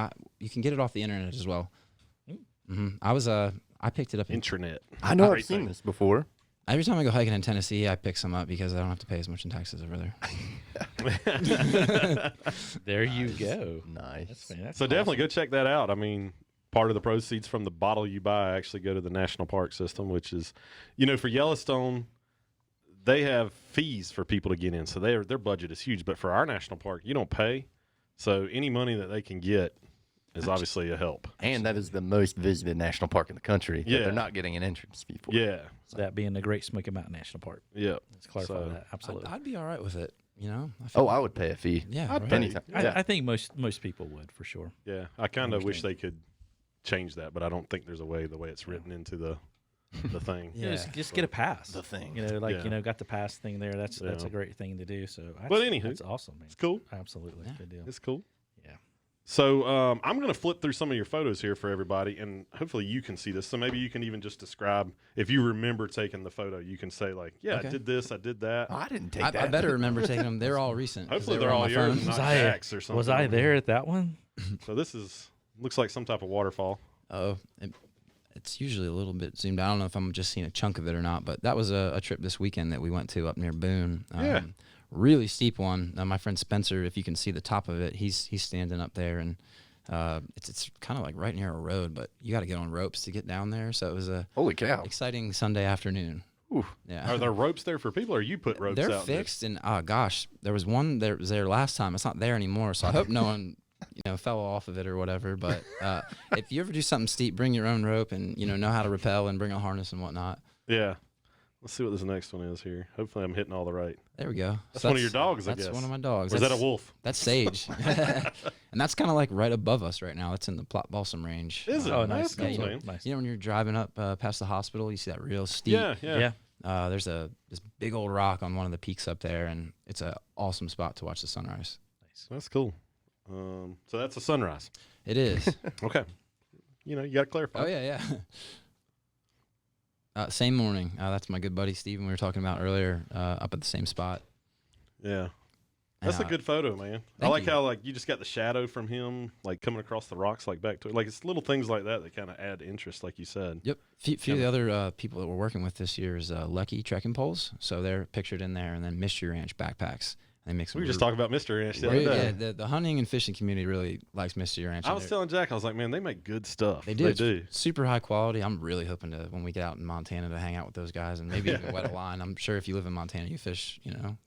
can get it off the internet as well. I picked it up Intranet. I know Great I've seen thing. this before. every time I go hiking in Tennessee. I pick some up because I don't have to pay as much in taxes over there. There you go. Nice. That's So definitely go check that out. I mean, part of the proceeds from the bottle you buy actually go to the national park system, which is, for Yellowstone, they have fees for people to get in. So their budget is huge. But for our national park, you don't pay. So any money that they can get is obviously a help. And that is the most visited national park in the country. that Yeah. They're not getting an entrance fee for. Yeah. That being the Great Smoky Mountain National Park. Yeah. Let's clarify So- that. Absolutely. I'd be all right with it. You know. Oh, I would pay a fee. Yeah. I'd right. pay. Anytime. Yeah. I think most people would for sure. Yeah. I kind of wish they could change that, but I don't think there's a way, the way it's written into the thing. You know, Yeah. just get a pass. The thing. You know, like Yeah. got the pass thing there. That's Yeah. a great thing to do. So, But anywho, that's awesome, man. It's cool. Absolutely, Yeah. good deal. It's cool. Yeah. So I'm going to flip through some of your photos here for everybody, and hopefully you can see this. So maybe you can even just describe, if you remember taking the photo, you can say like, yeah, Okay. I did this, I did that. Oh, I didn't take I that. better remember taking them. They're all recent. 'cause Hopefully they they're were on all my yours phone. and not Was I- Jack's or something. Was I there at that one? So this looks like some type of waterfall. Oh, it's usually a little bit zoomed. I don't know if I'm just seeing a chunk of it or not, but that was a trip this weekend that we went to up near Boone. Yeah. Really steep one. My friend Spencer, if you can see the top of it, he's standing up there, and it's kind of like right near a road, but you got to get on ropes to get down there. So it was a Holy cow. exciting Sunday afternoon. Ooh. Yeah. Are there ropes there for people, or you put ropes They're out there? fixed, and gosh, there was one that was there last time. It's not there anymore, so I hope no one fell off of it or whatever. But if you ever do something steep, bring your own rope and know how to rappel and bring a harness and whatnot. Yeah. Let's see what this next one is here. Hopefully I'm hitting all the right. There we go. That's So one of your dogs, I That's guess. one of my dogs. Or is that a That's- wolf? That's Sage, and that's kind of like right above us right now. It's in the Plot Balsam Range. Is it? Oh, That's nice. cool, nice, man. nice. You know when you're driving up past the hospital, you see that real steep. Yeah. There's this big old rock on one of the peaks up there, and it's an awesome spot to watch the sunrise. That's cool. So that's a sunrise. It is. Okay. You got to clarify. Oh yeah. Same morning. That's my good buddy Steven we were talking about earlier. Up at the same spot. Yeah. That's a good photo, man. I thank like you. how you just got the shadow from him coming across the rocks back to it. It's little things like that kind of add interest, like you said. Yep. Few of the other people that we're working with this year is Lucky Trekking Poles. So they're pictured in there, and then Mystery Ranch backpacks. They make some. We were just talking about Mr. Ranch the other day. Yeah, the hunting and fishing community really likes Mystery Ranch. I and was they're- telling Jack, I was like, man, they make good stuff. They do. They It's do. super high quality. I'm really hoping to, when we get out in Montana, to hang out with those guys and maybe even wet a line. I'm sure if you live in Montana, you fish,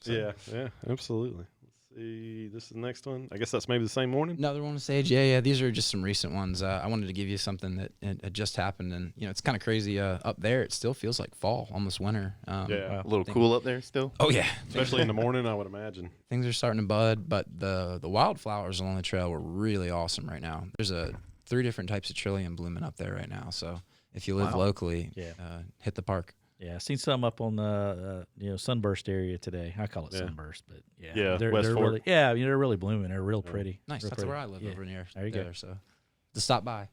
so. Yeah, absolutely. Let's see. This is the next one. I guess that's maybe the same morning. Another one on Sage. Yeah. These are just some recent ones. I wanted to give you something that had just happened, and it's kind of crazy. Up there, it still feels like fall, almost winter. Yeah. A little cool up there still. Oh yeah. Especially in the morning, I would imagine. Things are starting to bud, but the wildflowers along the trail were really awesome right now. There's 3 different types of trillium blooming up there right now. So if you live locally, Yeah. hit the park. Yeah, I seen some up on the Sunburst area today. I call it Yeah. Sunburst, but yeah, Yeah, they're West Fork. really they're really blooming. They're real pretty. Nice. Real That's pretty. where I live Yeah. over near There you go. So to stop by.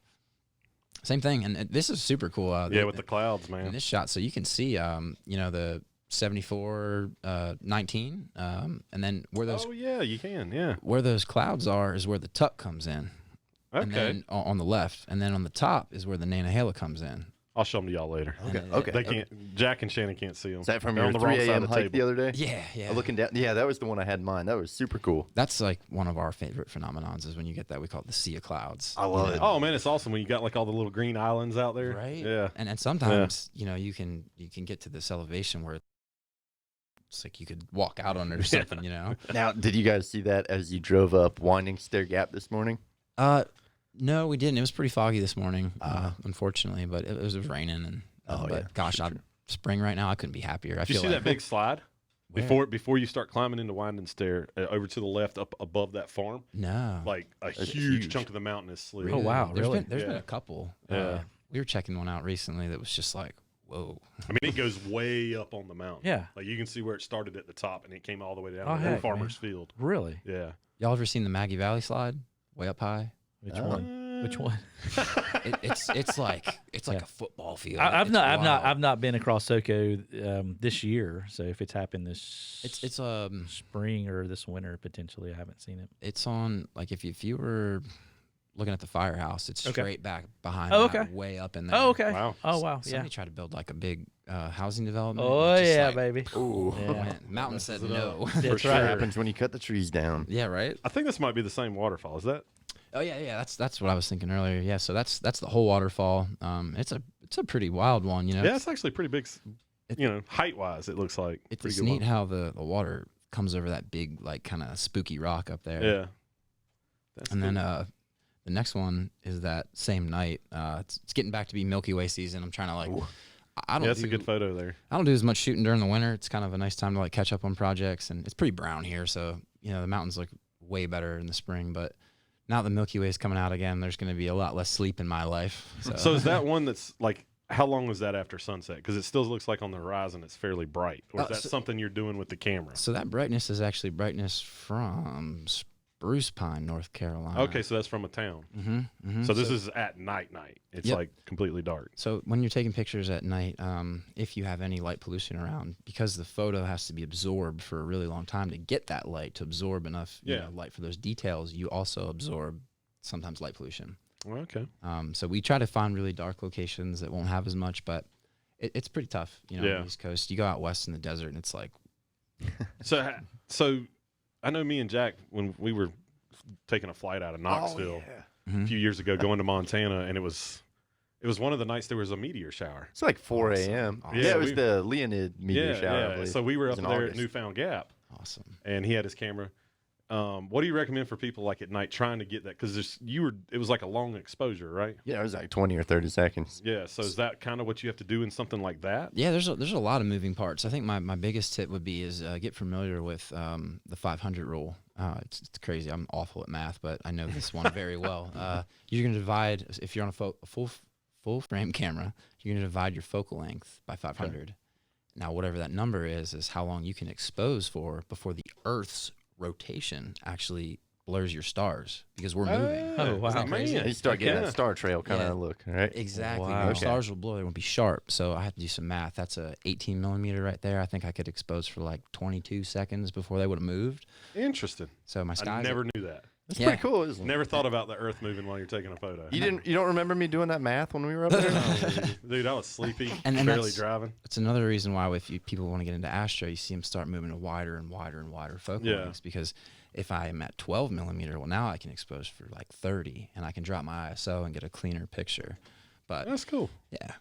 Same thing, and this is super cool. Yeah, with the clouds, in man. this shot, so you can see, the 74, 19, and then where those Oh, yeah, you can. Yeah. where those clouds are is where the tuck comes in. And Okay. then on the left, and then on the top is where the Nantahala comes in. I'll show them to y'all later. Okay. And Okay. They can't. Jack and Shannon can't see them. Is that from They're your on the wrong 3 side a.m. of the hike the table. other day? Yeah. Looking down. Yeah, that was the one I had in mind. That was super cool. That's like one of our favorite phenomenons is when you get that. We call it the sea of clouds. I love it. Oh man, it's awesome when you got all the little green islands out there. Right. Yeah. And sometimes you can get to this elevation where it's like you could walk out on it or something. Now, did you guys see that as you drove up Winding Stair Gap this morning? No, we didn't. It was pretty foggy this morning, unfortunately, but it was raining and. Oh, but yeah, gosh, sure. spring right now. I couldn't be happier. I Did you feel see like that big slide Where? before you start climbing into Winding Stair over to the left up above that farm? No. Like a That's huge huge. chunk of the mountain is slid. Oh, wow, There's really? been Yeah. a couple. Yeah. We were checking one out recently that was just like, whoa. I mean, it goes way up on the mountain. Yeah. Like you can see where it started at the top and it came all the way down Oh, to the heck, farmer's field. Really? Yeah. Y'all ever seen the Maggie Valley slide? Way up high. Which one? Which one? It's like Yeah. a football field. I've It's not wild. been across SoCo this year. So if it's happened this It's spring or this winter potentially, I haven't seen it. it's on like if you were looking at the firehouse, it's Okay. straight back behind. Oh, that, okay. way up in there. Oh, okay. Wow. Oh, wow. Yeah. Somebody tried to build like a big housing development. Oh, and just, yeah, like, baby. Ooh. Yeah. went- Mountain said Messes it no. up. That's For right. sure. Happens when you cut the trees down. Yeah, right. I think this might be the same waterfall. Is that? Oh yeah. That's what I was thinking earlier. Yeah, so that's the whole waterfall. It's a pretty wild one. Yeah, it's actually pretty big. Height wise, it looks like. It's pretty just good neat one. how the water comes over that big like kind of spooky rock up there. Yeah. And then the next one is that same night. It's getting back to be Milky Way season. I'm trying to like. I don't. That's a good photo there. I don't do as much shooting during the winter. It's kind of a nice time to like catch up on projects, and it's pretty brown here, so the mountains look way better in the spring. But now the Milky Way is coming out again, there's going to be a lot less sleep in my life. So is that one that's like? How long was that after sunset? Because it still looks like on the horizon it's fairly bright. Or is that something you're doing with the camera? So that brightness is actually brightness from Spruce Pine, North Carolina. Okay, so that's from a town. So this is at night. It's like completely dark. So when you're taking pictures at night, if you have any light pollution around, because the photo has to be absorbed for a really long time to get that light, to absorb enough light for those details, you also absorb sometimes light pollution. Okay. So we try to find really dark locations that won't have as much, but it's pretty tough. On the East Coast, you go out west in the desert, and it's like. So, I know me and Jack when we were taking a flight out of Knoxville a few years ago, going to Montana, and it was one of the nights there was a meteor shower. It's like 4 a.m. Awesome. Yeah, it was the Leonid meteor shower. I Yeah. believe. So we were It up was in there August. at Newfound Gap, Awesome. and he had his camera. What do you recommend for people like at night trying to get that? Because it was like a long exposure, right? Yeah, it was like 20 or 30 seconds. Yeah. So is that kind of what you have to do in something like that? Yeah, there's a lot of moving parts. I think my biggest tip would be get familiar with the 500 rule. It's crazy. I'm awful at math, but I know this one very well. You're going to divide, if you're on a full frame camera, you're going to divide your focal length by 500. Okay. Now, whatever that number is how long you can expose for before the Earth's rotation actually blurs your stars, because we're moving. Oh, wow. Isn't that crazy? Man. You start getting Yeah. that star trail kind of look, right? Exactly. Wow. Your Okay. stars will blur. They won't be sharp. So I had to do some math. That's a 18 millimeter right there. I think I could expose for like 22 seconds before they would have moved. Interesting. So my I skies. never knew that. That's Yeah. pretty cool, isn't it? Never thought about the Earth moving while you're taking a photo. You don't remember me doing that math when we were up there? Dude, I was sleepy, And barely that's- driving. It's another reason why if people want to get into astro, you see them start moving to wider and wider and wider focal lengths, because if I am at 12 millimeter, well, now I can expose for like 30, and I can drop my ISO and get a cleaner picture. But That's cool. yeah,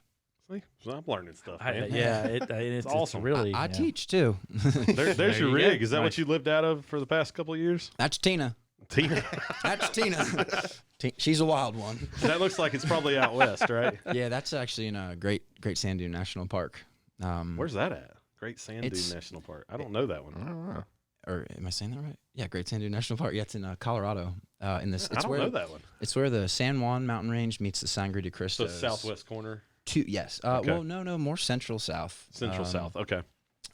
See, so I'm learning stuff, man. It's awesome. It's really. I yeah. teach too. There's There your you rig. go. Is that what Nice. you lived out of for the past couple of years? That's Tina. Tina. That's Tina. She's a wild one. That looks like it's probably out west, right? Yeah, that's actually in a Great Sand Dune National Park. Where's that at? Great Sand Dune It's- National Park. I don't know that I one. don't know. Or am I saying that right? Yeah, Great Sand Dune National Park. Yeah, it's in Colorado. I don't know that one. It's where the San Juan mountain range meets the Sangre de So Cristo. southwest corner, Yes. Okay. Well, no, more central south. central south. Okay.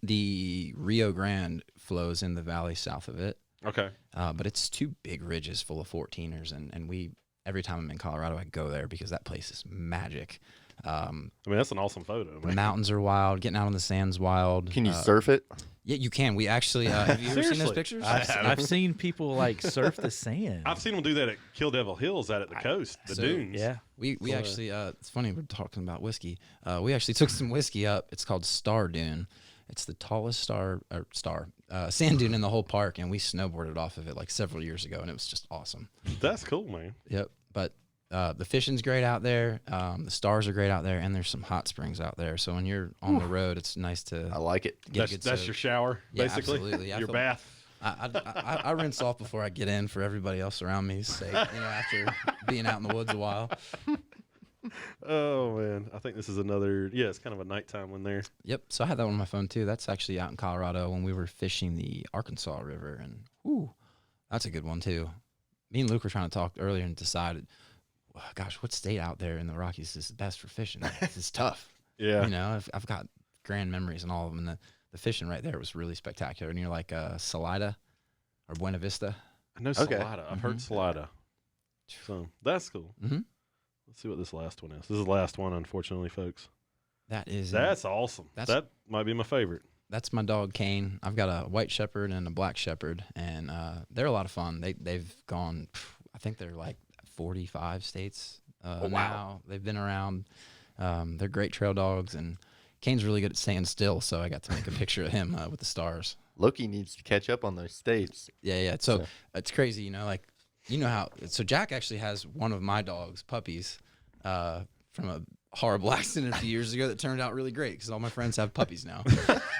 The Rio Grande flows in the valley south of it. Okay. But it's two big ridges full of 14ers, and we every time I'm in Colorado, I go there because that place is magic. I mean, that's an awesome photo, The man. mountains are wild. Getting out on the sand's wild. Can you surf it? Yeah, you can. We actually have you ever seen those Seriously? pictures? I've seen people like surf the sand. I've seen them do that at Kill Devil Hills out at the coast, the So, dunes. Yeah. We actually it's funny we're talking about whiskey. We actually took some whiskey up. It's called Star Dune. It's the tallest sand dune in the whole park, and we snowboarded off of it like several years ago, and it was just awesome. That's cool, man. Yep. But the fishing's great out there. The stars are great out there, and there's some hot springs out there. So when you're on the road, it's nice to I like it. get a good That's soak. your shower, Yeah, basically. absolutely. I Your feel- bath. I rinse off before I get in for everybody else around me's sake. After being out in the woods a while. Oh man, I think this is another. Yeah, it's kind of a nighttime one there. Yep. So I had that one on my phone too. That's actually out in Colorado when we were fishing the Arkansas River, and that's a good one too. Me and Luke were trying to talk earlier and decided, gosh, what state out there in the Rockies is the best for fishing? It's tough. Yeah. I've got grand memories and all of them. And the fishing right there was really spectacular. Near like Salida or Buena Vista. I know Okay. Salida. I've heard Salida. So that's cool. Mm-hmm. Let's see what this last one is. This is the last one, unfortunately, folks. That is That's awesome. That might be my favorite. that's my dog Kane. I've got a white shepherd and a black shepherd, and they're a lot of fun. They've gone, I think they're like 45 states now. They've been around. They're great trail dogs, and Kane's really good at staying still. So I got to make a picture of him with the stars. Loki needs to catch up on those states. Yeah. So it's crazy, how. So Jack actually has one of my dogs, puppies, from a horrible accident a few years ago that turned out really great because all my friends have puppies now.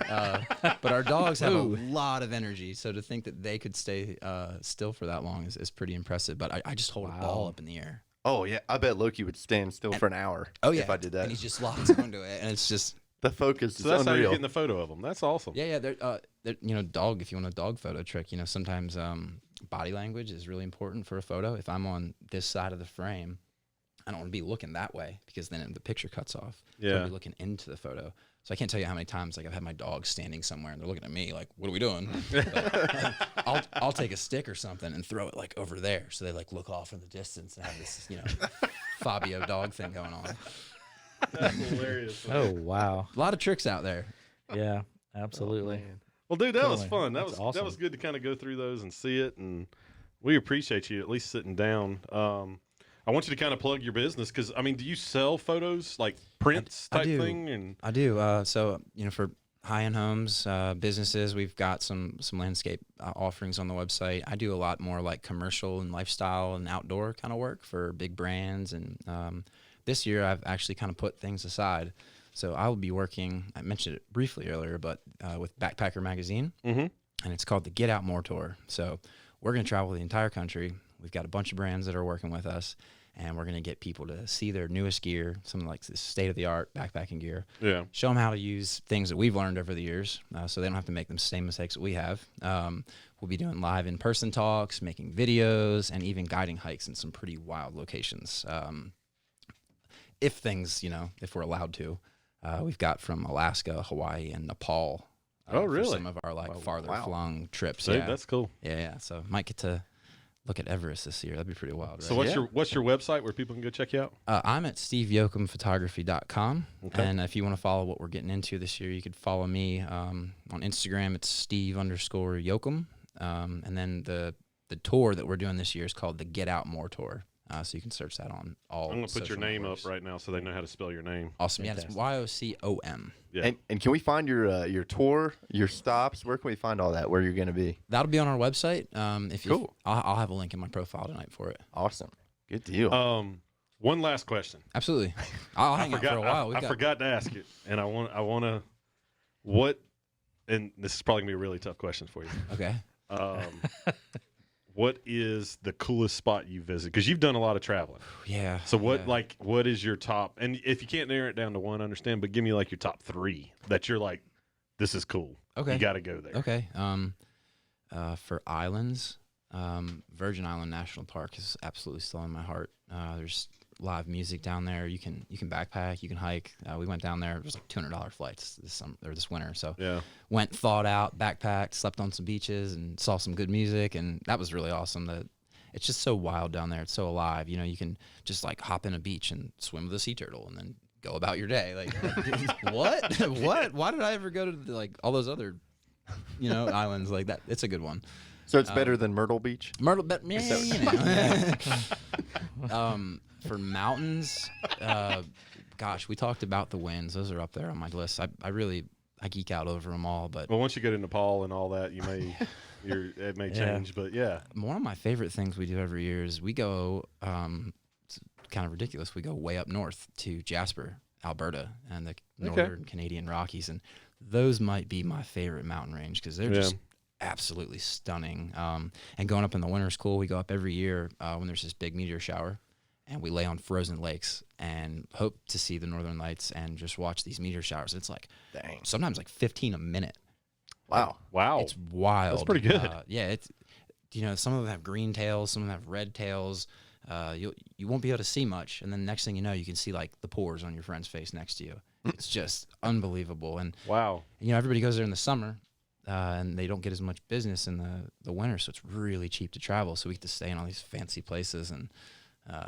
But our dogs have a lot of energy, so to think that they could stay still for that long is pretty impressive. But I just hold a ball up in the air. Oh yeah, I bet Loki would stand still for an hour. Oh yeah, if I did that. and he just locks onto it, and it's just The focus is So that's how you're unreal. getting the photo of them. That's awesome. yeah. They're dog. If you want a dog photo trick, sometimes body language is really important for a photo. If I'm on this side of the frame, I don't want to be looking that way because then the picture cuts off. So Yeah. I'll be looking into the photo. So I can't tell you how many times I've had my dog standing somewhere and they're looking at me like, "What are we doing?" But, I'll take a stick or something and throw it like over there, so they like look off in the distance and have this Fabio dog thing going on. That's hilarious. Oh wow. A lot of tricks out there. Yeah, absolutely. Well, dude, that was Totally. fun. That That's was awesome. good to kind of go through those and see it, and we appreciate you at least sitting down. I want you to kind of plug your business because I mean, do you sell photos like prints I type do. thing? And I do. So for high-end homes, businesses, we've got some landscape offerings on the website. I do a lot more like commercial and lifestyle and outdoor kind of work for big brands. And this year, I've actually kind of put things aside. So I will be working. I mentioned it briefly earlier, but with Backpacker Magazine, and it's called the Get Out More Tour. So we're going to travel the entire country. We've got a bunch of brands that are working with us, and we're going to get people to see their newest gear, some like this state-of-the-art backpacking gear. yeah, Show them how to use things that we've learned over the years, so they don't have to make the same mistakes that we have. We'll be doing live in-person talks, making videos, and even guiding hikes in some pretty wild locations. If we're allowed to. We've got from Alaska, Hawaii, and Nepal. Oh, For really? some of our farther flung trips. dude, Yeah. that's cool. Yeah. So might get to look at Everest this year. That'd be pretty wild. Right? So what's your website where people can go check you out? I'm at steveyocomphotography.com. Okay. And if you want to follow what we're getting into this year, you could follow me on Instagram. It's Steve_Yocom. And then the tour that we're doing this year is called the Get Out More Tour. So you can search that on all. I'm gonna put your social name networks. up right now so they know how to spell your name. Awesome. Yeah, it's Fantastic. YOCOM. Yeah. And can we find your tour, your stops? Where can we find all that? Where you're going to be? That'll be on our website. Cool. I'll have a link in my profile tonight for it. Awesome. Good deal. One last question. Absolutely. I'll hang out for a while. I forgot to ask it, and I want to. What? And this is probably gonna be a really tough question for you. Okay. What is the coolest spot you visit? Because you've done a lot of traveling. Yeah. So what yeah. what is your top? And if you can't narrow it down to one, I understand. But give me like your top three that you're like, this is cool. Okay. You got to go there. Okay. For islands, Virgin Island National Park is absolutely still in my heart. There's live music down there. You can backpack, you can hike. We went down there. It was like $200 flights this winter. So Yeah. went, thawed out, backpacked, slept on some beaches, and saw some good music, and that was really awesome. It's just so wild down there. It's so alive. You can just like hop in a beach and swim with a sea turtle, and then go about your day. Like what? What? Why did I ever go to like all those other islands like that? It's a good one. So it's better than Myrtle Beach? Myrtle, but for mountains, gosh, we talked about the winds. Those are up there on my list. I geek out over them all, but Well, once you get to Nepal and all that, it may change. But yeah. one of my favorite things we do every year is we go, it's kind of ridiculous. We go way up north to Jasper, Alberta, and the northern Canadian Rockies, and those might be my favorite mountain range because they're just absolutely stunning. And going up in the winter is cool. We go up every year when there's this big meteor shower, and we lay on frozen lakes and hope to see the northern lights and just watch these meteor showers. It's like sometimes like 15 a minute. Wow. Wow. It's wild. That's pretty good. Yeah, it's some of them have green tails, some of them have red tails. You won't be able to see much, and then next thing you know, you can see like the pores on your friend's face next to you. It's just unbelievable. And Wow. everybody goes there in the summer, and they don't get as much business in the winter, so it's really cheap to travel. So we get to stay in all these fancy places and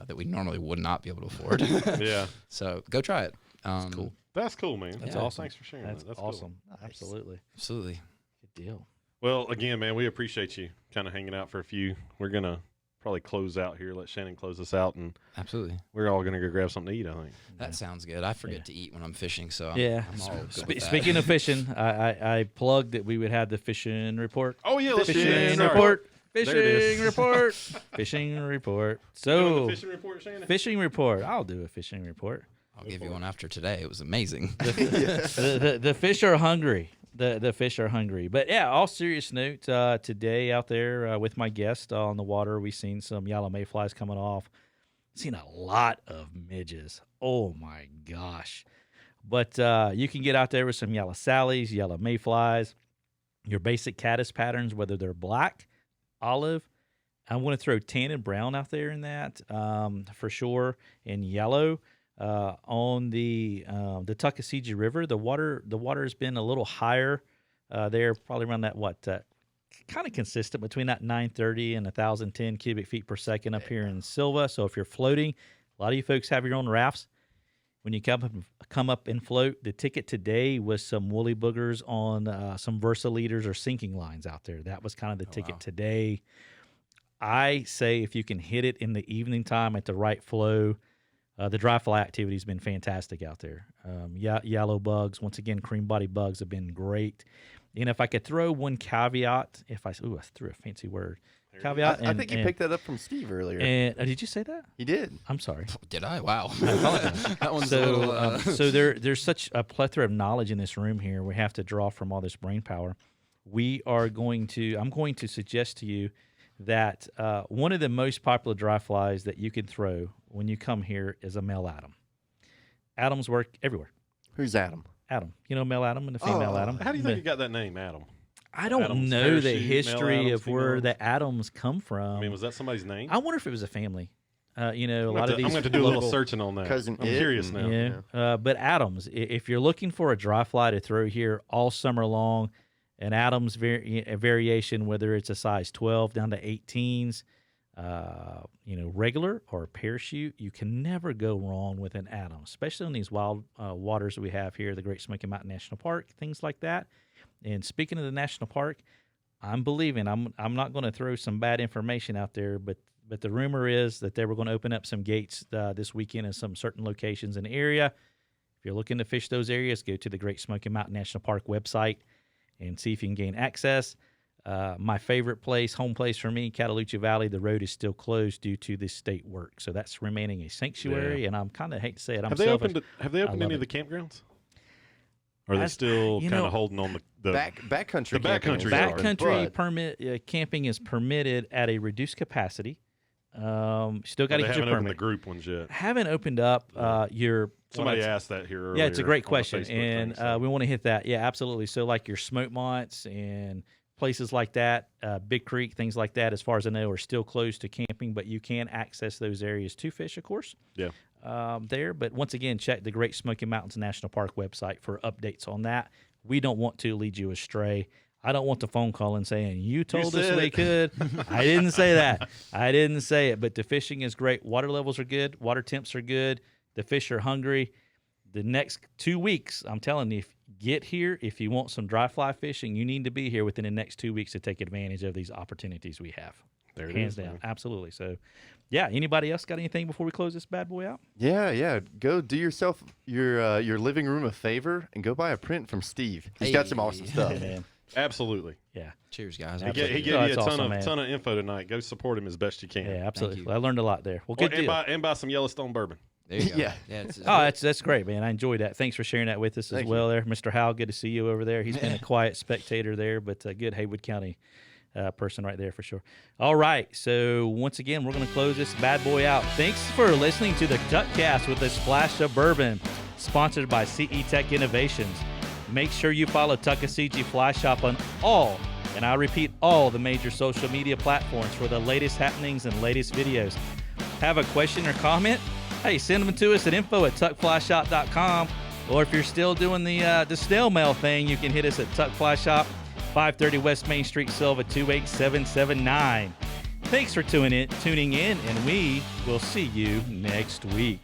that we normally would not be able to afford. Yeah. So go try it. That's cool. That's cool, man. That's Yeah. awesome. Thanks for sharing That's that. That's cool. awesome. Absolutely. Absolutely. Good deal. Well, again, man, we appreciate you kind of hanging out for a few. We're going to probably close out here, let Shannon close us out, and Absolutely. we're all going to go grab something to eat, I think. That sounds good. I forget to eat when I'm fishing, so Yeah. I'm all good with that. Speaking of fishing, I plugged that we would have the fishing report. Oh, yeah, let's Fishing Sorry. report. There it Fishing is. report. Fishing report. You doing So the fishing report, Shannon? fishing report. I'll do a fishing report. I'll give you one after today. It was amazing. The fish are hungry. The fish are hungry. But yeah, all serious note, today out there with my guest on the water, we seen some yellow mayflies coming off. Seen a lot of midges. Oh my gosh. But you can get out there with some yellow sallies, yellow mayflies, your basic caddis patterns, whether they're black, olive. I want to throw tan and brown out there in that for sure, and yellow. On the Tuckasegee River, the water has been a little higher there, probably around that kind of consistent between that 930 and 1,010 cubic feet per second up here in Silva. So if you're floating, a lot of you folks have your own rafts. When you come up and float, the ticket today was some woolly boogers on some Versa leaders or sinking lines out there. That was kind of the ticket today. I say if you can hit it in the evening time at the right flow. The dry fly activity has been fantastic out there. Yellow bugs, once again, cream body bugs have been great. And if I could throw one caveat, I threw a fancy word. Caveat. I think you picked that up from Steve earlier. And did you say that? He did. I'm sorry. Did I? Wow. That one's so there's such a plethora of knowledge in this room here. We have to draw from all this brain power. I'm going to suggest to you that one of the most popular dry flies that you can throw when you come here is a male Adam. Adams work everywhere. Who's Adam? Adam. You know male Adam and the female Adam? How do you think you got that name, Adam? I don't Adams, know parachute, the male history Adams, of female where Adams? the Adams come from. I mean, was that somebody's name? I wonder if it was a family. A lot of these. I'm going to do a little local- searching on that. Cousin I'm It curious and- now. Yeah, but Adams, if you're looking for a dry fly to throw here all summer long, an Adams variation, whether it's a size 12 down to 18s, regular or parachute, you can never go wrong with an Adams, especially in these wild waters we have here, the Great Smoky Mountain National Park, things like that. And speaking of the national park, I'm not going to throw some bad information out there, but the rumor is that they were going to open up some gates this weekend in some certain locations in the area. If you're looking to fish those areas, go to the Great Smoky Mountain National Park website and see if you can gain access. My favorite place, home place for me, Cataloosa Valley, the road is still closed due to the state work. So that's remaining a sanctuary, and I'm kind of hate to say it. Have they opened any of the campgrounds? Or are they still kind of holding on the backcountry? The backcountry. Backcountry permit camping is permitted at a reduced capacity. Still got to get your haven't opened permit. the group ones yet. Haven't opened up your. Somebody asked that here earlier. Yeah, it's a great on the question, Facebook and thing, so. we want to hit that. Yeah, absolutely. So like your smoke monts and places like that, Big Creek, things like that, as far as I know, are still closed to camping, but you can access those areas to fish, of course. Yeah. There. But once again, check the Great Smoky Mountains National Park website for updates on that. We don't want to lead you astray. I don't want the phone call and saying, you told us we could. I didn't say that. I didn't say it. But the fishing is great. Water levels are good. Water temps are good. The fish are hungry. The next 2 weeks, I'm telling you, get here. If you want some dry fly fishing, you need to be here within the next 2 weeks to take advantage of these opportunities we have. There it Hands is, down. man. Absolutely. So, yeah, anybody else got anything before we close this bad boy out? Yeah. Go do yourself your living room a favor and go buy a print from Steve. He's got some awesome stuff. Man. Absolutely. Yeah. Cheers, guys. He gave you that's a ton awesome, man. of info tonight. Go support him as best you can. Yeah, absolutely. you. I learned a lot there. Well, good deal. And buy some Yellowstone bourbon. There you go. Yeah. That's great, man. I enjoyed that. Thanks for sharing that with us as Thank well there. Mr. Howell, good to see you over there. He's been a quiet spectator there, but a good Haywood County person right there for sure. All right. So once again, we're going to close this bad boy out. Thanks for listening to the Tuckcast with a splash of bourbon, sponsored by CE Tech Innovations. Make sure you follow Tuckasegee Fly Shop on all, and I repeat, all the major social media platforms for the latest happenings and latest videos. Have a question or comment? Hey, send them to us at info@tuckflyshop.com. Or if you're still doing the snail mail thing, you can hit us at Tuck Fly Shop, 530 West Main Street, Silva, 28779. Thanks for tuning in, and we will see you next week.